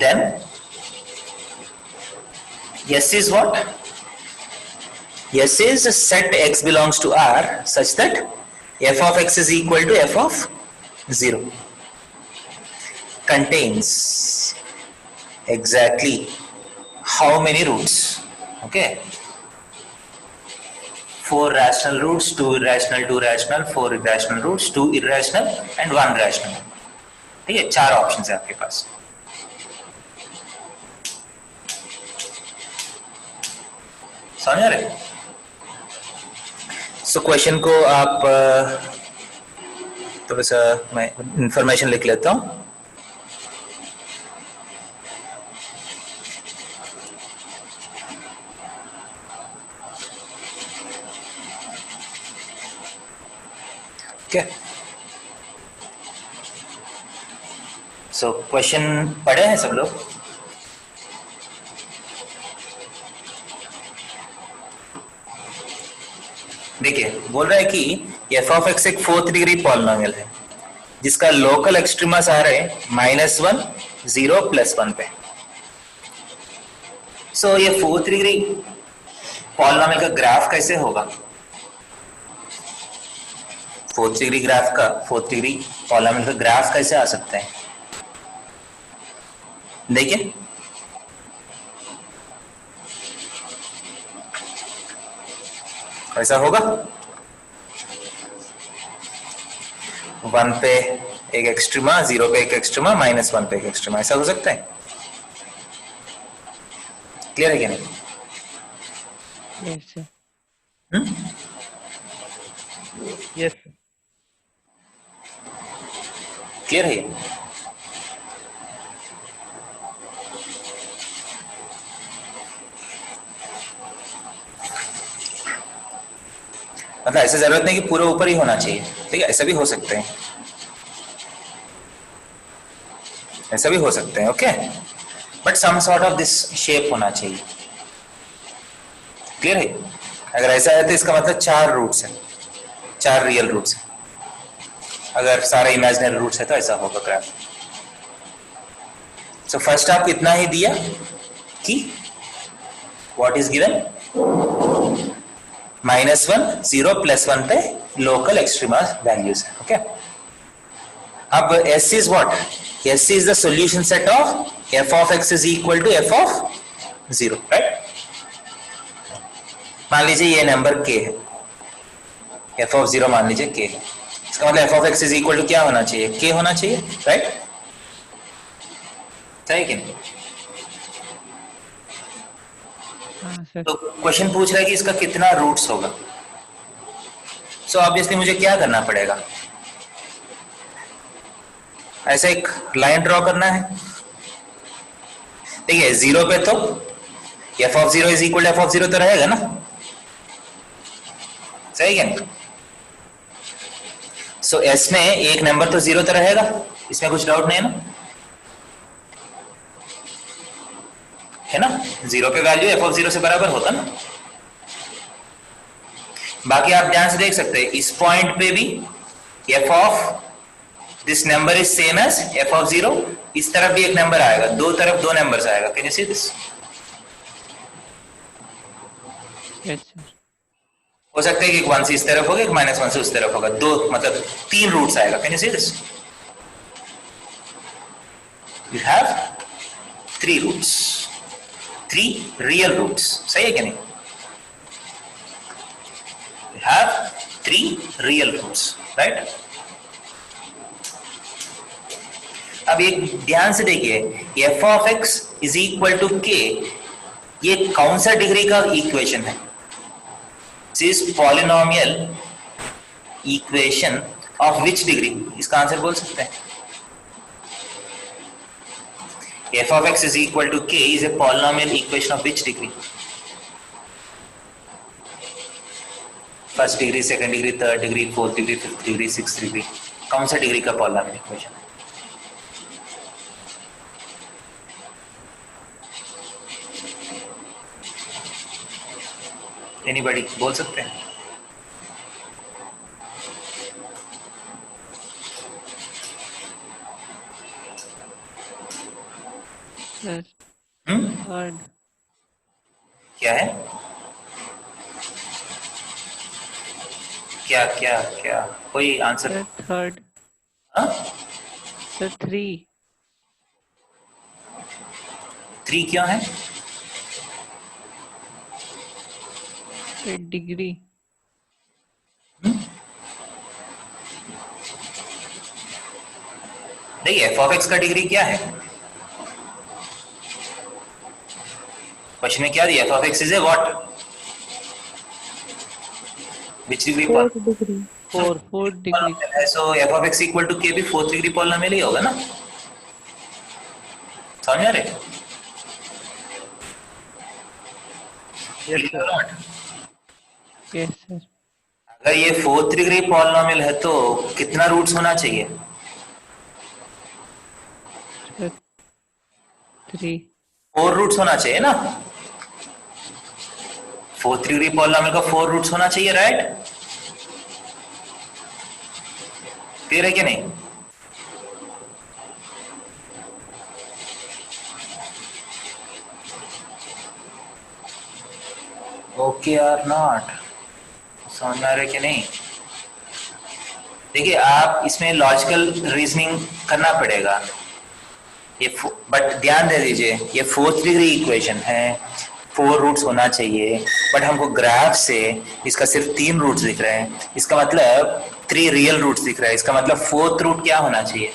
then yes is what? Yes is set x belongs to R such that f of x is equal to f of 0 contains exactly how many roots? Okay, 4 rational roots, 2 irrational, 2 rational, 4 irrational roots, 2 irrational and 1 rational. ठीक है, 4 options है आपके पास। समझ रहे? So question को आप थोड़ा सा मैं इंफॉर्मेशन लिख लेता हूं। ओके, सो क्वेश्चन पढ़े हैं सब लोग? देखिए, बोल रहा है कि f ऑफ x एक 4th डिग्री पॉलिनोमियल है जिसका लोकल एक्सट्रीमस आ रहे हैं -1, 0, +1 पे। सो ये 4th डिग्री पॉलिनोमियल का ग्राफ कैसे होगा? 4th डिग्री ग्राफ का, 4th डिग्री पॉलिनोमियल का ग्राफ कैसे आ सकता है? देखिए, ऐसा होगा, 1 पे एक एक्सट्रीमा, 0 पे एक एक्सट्रीमा, -1 पे एक एक्सट्रीमा, ऐसा हो सकता है? क्लियर है क्या नहीं? Yes sir. यस क्लियर है ये? मतलब ऐसे जरूरत नहीं कि पूरा ऊपर ही होना चाहिए, ठीक है, ऐसा भी हो सकते हैं, ऐसा भी हो सकते हैं, okay, but some sort of this shape होना चाहिए। क्लियर है? अगर ऐसा है तो इसका मतलब 4 रूट्स है, 4 रियल रूट्स है। अगर सारे इमेजिनरी रूट्स है तो ऐसा होगा ग्राफ। सो फर्स्ट आप इतना ही दिया कि व्हाट इज गिवन, -1, 0, +1 पे लोकल एक्सट्रीमा वैल्यूज है, ओके। अब S is what? S is the solution set of f of x is equal to f of 0, right? मान लीजिए ये नंबर k है, f of 0 मान लीजिए k है, इसका मतलब f of x is equal to क्या होना चाहिए? k होना चाहिए, राइट? सही कि नहीं? हाँ सर। तो क्वेश्चन पूछ रहा है कि इसका कितना रूट्स होगा। सो ऑब्वियसली मुझे क्या करना पड़ेगा, ऐसा एक लाइन ड्रॉ करना है। देखिए 0 पे तो f of 0 is equal to f of 0 तो रहेगा ना, सही क्या नहीं? सो S में एक नंबर तो 0 तो रहेगा, इसमें कुछ डाउट नहीं है ना, है ना? 0 पे वैल्यू f of 0 से बराबर होता ना। बाकी आप ध्यान से देख सकते हैं इस पॉइंट पे भी f of this number is same as f of 0, इस तरफ भी एक नंबर आएगा, दो तरफ दो नंबर्स आएगा। Can you see this? Yes sir. हो सकता है कि एक 1 से इस तरफ होगा, एक -1 से उस तरफ होगा, दो मतलब 3 रूट्स आएगा। Can you see this? You have 3 roots, 3 real roots, सही है क्या नहीं? You have 3 real roots, right? अब एक ध्यान से देखिए f of x is equal to k, ये कौन सा डिग्री का इक्वेशन है? This is polynomial equation of which degree? इसका आंसर बोल सकते हैं। f of x is equal to k is a polynomial equation of which degree? First degree, second degree, third degree, fourth degree, fifth degree, sixth degree, कौन सा degree का polynomial equation? Anybody बोल सकते हैं? Sir third. क्या है? क्या क्या क्या कोई आंसर? Sir third. हाँ? सर 3। 3 क्यों है? डिग्री। देखिए f of x का डिग्री क्या है? क्वेश्चन में क्या दिया? f of x is a what? Which degree? 4 degree. 4 degree. So f of x equal to k भी 4th डिग्री पॉलिनोमियल ही होगा ना? समझ में आ रहे? Yes sir. Yes sir. अगर ये 4th डिग्री पॉलिनोमियल है तो कितना रूट्स होना चाहिए? 3। 4 रूट्स होना चाहिए ना? 4th डिग्री पॉलिनोमियल का 4 रूट्स होना चाहिए, राइट? क्लियर है कि नहीं? ओके और नॉट? समझ में आ रहा है कि नहीं? देखिए आप इसमें लॉजिकल रीजनिंग करना पड़ेगा, ये बट ध्यान दे दीजिए ये 4th डिग्री इक्वेशन है, 4 रूट्स होना चाहिए, बट हमको ग्राफ से इसका सिर्फ 3 रूट्स दिख रहे हैं। इसका मतलब 3 रियल रूट्स दिख रहा है, इसका मतलब फोर्थ रूट क्या होना चाहिए?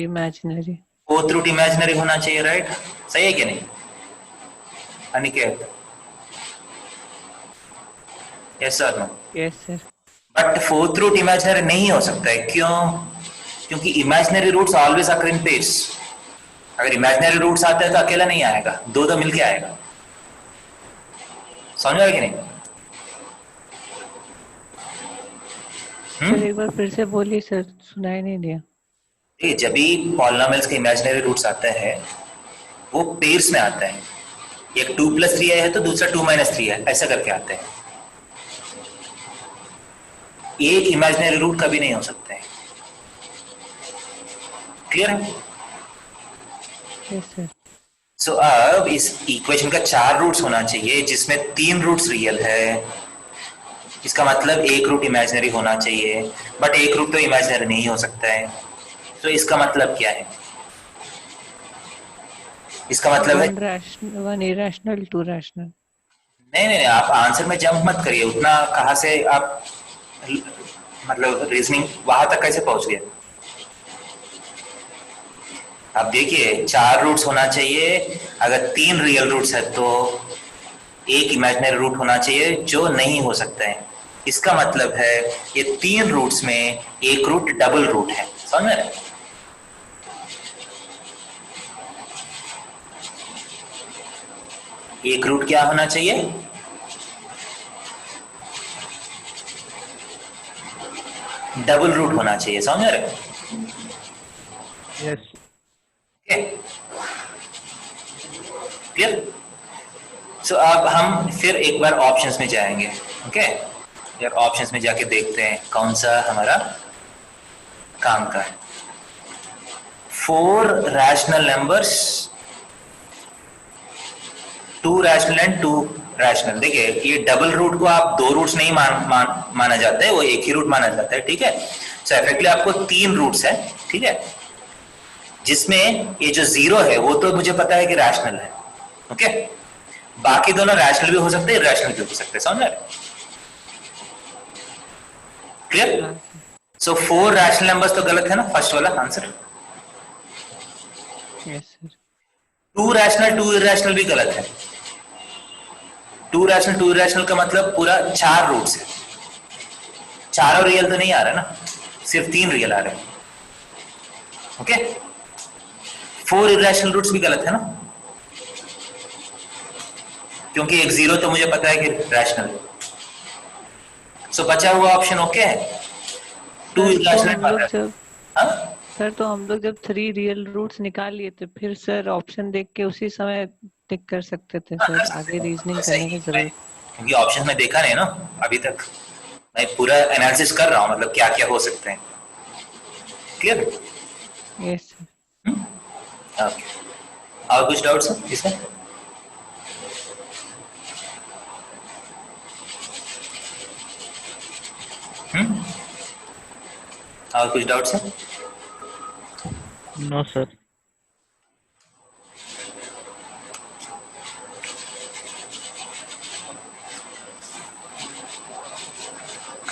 इमेजिनरी। फोर्थ रूट इमेजिनरी होना चाहिए, राइट? सही है कि नहीं Aniket? Yes sir no? Yes sir. But fourth root imaginary नहीं हो सकता है, क्यों? क्योंकि imaginary roots always occur in pairs. अगर इमेजिनरी रूट्स आते हैं तो अकेला नहीं आएगा, दो दो मिलके आएगा। समझ में आया कि नहीं? सर एक बार फिर से बोलिए सर, सुनाई नहीं दिया। ठीक है, जब भी पॉलिनोमियल्स के इमेजिनरी रूट्स आते हैं वो पेयर्स में आते हैं। एक 2 + 3 है तो दूसरा 2 - 3 है, ऐसा करके आते हैं। एक इमेजिनरी रूट कभी नहीं हो सकते हैं। क्लियर है? Yes sir. सो अब इस इक्वेशन का 4 रूट्स होना चाहिए, जिसमें 3 रूट्स रियल है। इसका मतलब एक रूट इमेजिनरी होना चाहिए, बट एक रूट तो इमेजिनरी नहीं हो सकता है। तो इसका मतलब क्या है? इसका मतलब है वन इरेशनल, 2 रैशनल। नहीं, आप आंसर में जंप मत करिए। उतना कहां से आप मतलब रीजनिंग वहां तक कैसे पहुंच गए? आप देखिए 4 रूट्स होना चाहिए। अगर 3 रियल रूट्स है तो एक इमेजिनरी रूट होना चाहिए, जो नहीं हो सकता है। इसका मतलब है ये 3 रूट्स में एक रूट डबल रूट है। समझ में? एक रूट क्या होना चाहिए? डबल रूट होना चाहिए। समझ रहे? यस। क्लियर? सो अब हम फिर एक बार ऑप्शंस में जाएंगे। ओके यार, ऑप्शंस में जाके देखते हैं कौन सा हमारा काम का है। 4 rational numbers, 2 rational and 2 rational. देखिए ये डबल रूट को आप 2 रूट्स नहीं माना जाता है, वो एक ही रूट माना जाता है। ठीक है? सो इफेक्टिवली आपको 3 रूट्स है। ठीक है? जिसमें ये जो 0 है वो तो मुझे पता है कि रैशनल है। ओके, बाकी दोनों रैशनल भी हो सकते हैं, इरैशनल भी हो सकते हैं। समझ रहे? क्लियर? हाँ सर। सो 4 रैशनल नंबर्स तो गलत है ना, फर्स्ट वाला answer. Yes sir. 2 rational 2 irrational भी गलत है। 2 रैशनल 2 इरैशनल का मतलब पूरा 4 रूट्स है। चारों रियल तो नहीं आ रहा ना, सिर्फ 3 रियल आ रहे हैं। ओके, 4 इरैशनल रूट्स भी गलत है ना, क्योंकि एक 0 तो मुझे पता है कि रैशनल है। सो बचा हुआ ऑप्शन ओके है, 2 सर तो इरैशनल हम लोग वाला। जब हाँ सर तो हम लोग जब 3 रियल रूट्स निकाल लिए थे, फिर सर ऑप्शन देख के उसी समय टिक कर सकते थे हाँ, कर सर, सकते आगे हैं रीजनिंग ऐसा करने ही। की मैं जरूरत। क्योंकि ऑप्शन में देखा नहीं ना अभी तक, मैं पूरा एनालिसिस कर रहा हूँ, मतलब क्या क्या हो सकते हैं। क्लियर? Yes sir. ओके, और कुछ डाउट्स है इसमें? और कुछ डाउट्स है? No sir.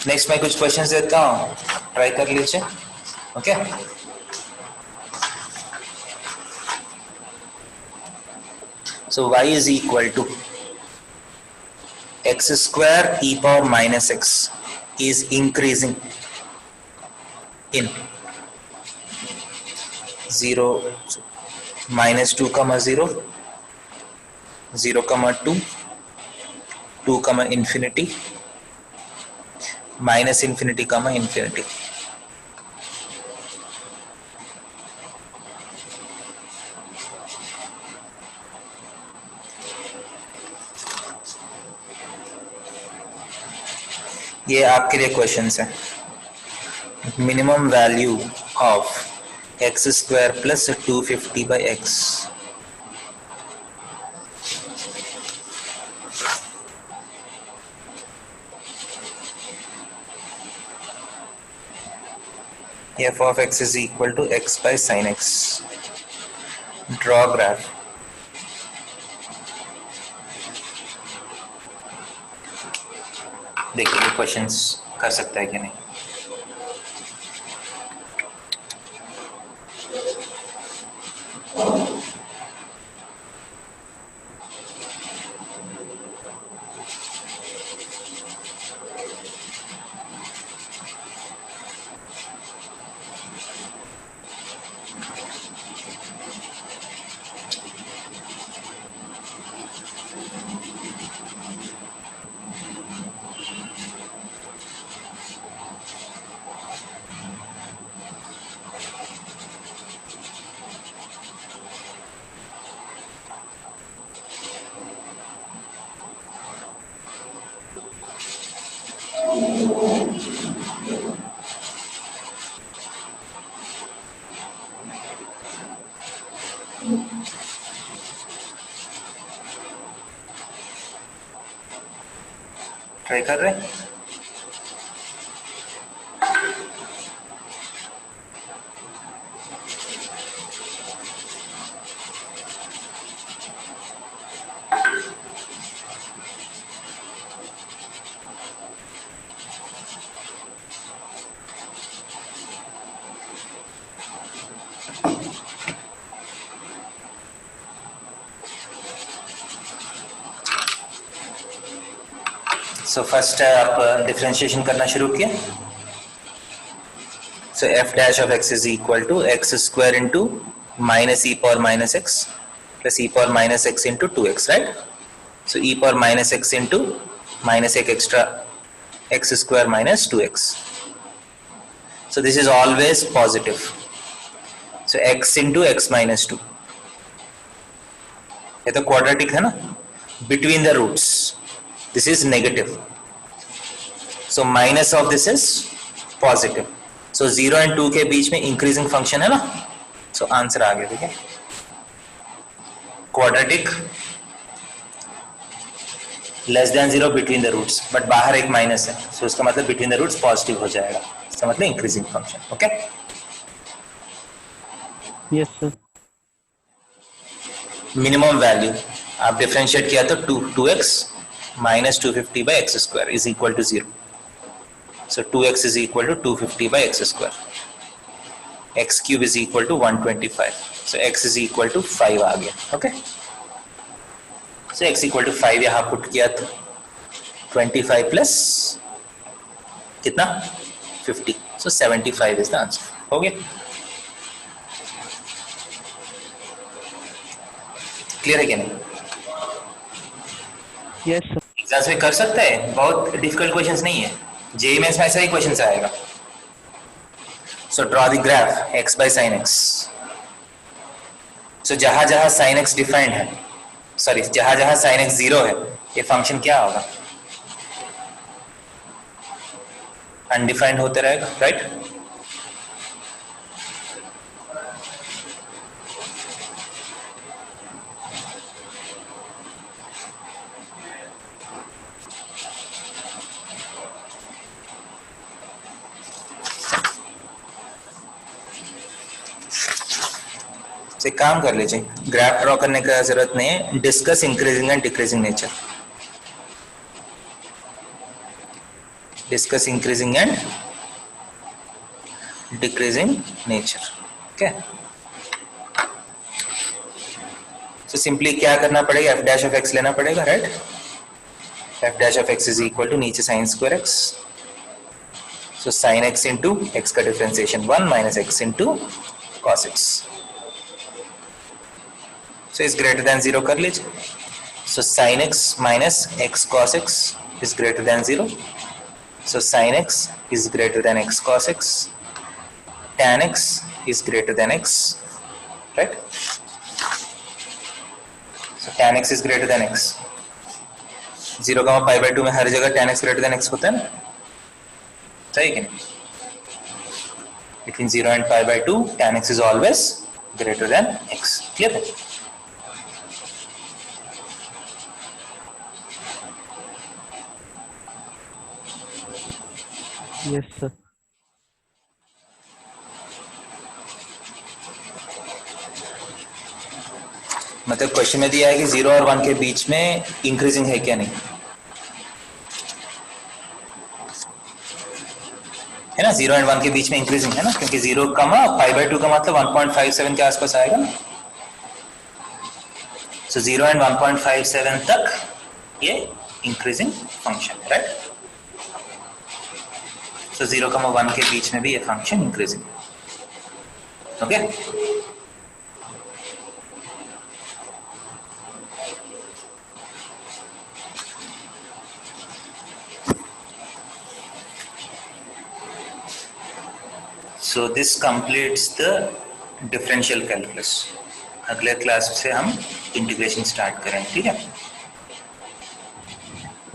नेक्स्ट मैं कुछ क्वेश्चंस देता हूँ, ट्राई कर लीजिए। Okay, so y is equal to x square e power minus x is increasing in 0 -2, 0 0, 2 2, infinity minus infinity, infinity। ये आपके लिए क्वेश्चंस है। Minimum value of x square plus 250 by x. f of x is equal to x by sin x। Draw graph। देखिए ये questions कर सकता है कि नहीं। ट्राई कर रहे हैं। सो फर्स्ट आप डिफरेंशिएशन करना शुरू किया। So f dash of x is equal to x square into minus e power minus x plus e power minus x into 2x, right. So e power minus x into minus एक extra x square minus 2x। So this is always positive. So x into x minus 2, ये तो quadratic है ना, between the roots this is negative, so minus of this is positive, so 0 and 2 के बीच में increasing function है ना, so answer आ गया। ठीक है, quadratic less than 0 between the roots, but बाहर एक माइनस है, so उसका मतलब बिटवीन द रूट्स पॉजिटिव हो जाएगा, इसका मतलब increasing function. Okay, yes sir. Minimum value आप डिफरेंशिएट किया तो 2x minus 250 by x square is equal to 0. So 2x is equal to 250 by x square. X cube is equal to 125. So x is equal to 5 आ गया। Okay. So x equal to 5 यहाँ put किया तो 25 plus कितना 50. So 75 is the answer. हो गया? Clear है क्या नहीं? Yes sir. एग्जाम्स में कर सकता है, बहुत डिफिकल्ट क्वेश्चंस नहीं है, जेईई मेंस में ऐसा ही क्वेश्चन आएगा। So draw the graph x by sin x। So जहां जहां sin x डिफाइंड है, सॉरी जहां जहां sin x 0 है, ये फंक्शन क्या होगा? अनडिफाइंड होते रहेगा, राइट। से काम कर लीजिए, ग्राफ ड्रॉ करने का जरूरत नहीं है, discuss increasing and decreasing nature, discuss increasing and decreasing nature. Okay, so simply क्या करना पड़ेगा, एफ डैश ऑफ एक्स लेना पड़ेगा, right. F dash of x is equal to नीचे sine square x, so sine x into x का differentiation 1 minus x into cos x. So is greater than 0 कर लीजिए। So sin x minus x cos x is greater than 0. So sin x is greater than x cos x. Tan x is greater than x, right? So tan x is greater than x. 0, pi by 2 में हर जगह tan x greater than x होता है ना, सही कि नहीं? Between 0 and pi by 2, tan x is always greater than x. Clear है? Yes sir. मतलब क्वेश्चन में दिया है कि 0 और 1 के बीच में इंक्रीजिंग है क्या नहीं, ना, 0 एंड 1 के बीच में इंक्रीजिंग है ना, क्योंकि 0, π/2 का मतलब 1.57 के आसपास आएगा ना। सो 0 एंड 1.57 तक ये इंक्रीजिंग फंक्शन है, राइट। सो 0, 1 के बीच में भी ये function increasing, okay. So this completes the differential calculus. अगले क्लास से हम इंटीग्रेशन स्टार्ट करें, ठीक है।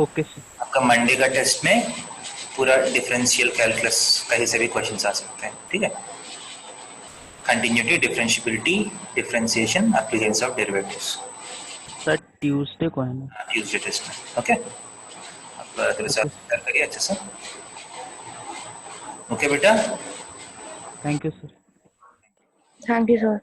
Okay sir. आपका मंडे का टेस्ट में पूरा डिफरेंशियल कैलकुलस कहीं से भी क्वेश्चंस आ सकते हैं, ठीक है। Continuity, differentiability, differentiation, applications of derivatives, sir Tuesday को है ना? ट्यूसडे टेस्ट में, ओके। आप अगले साल तैयार करिए अच्छे से, ओके बेटा। Thank you sir. Thank you sir.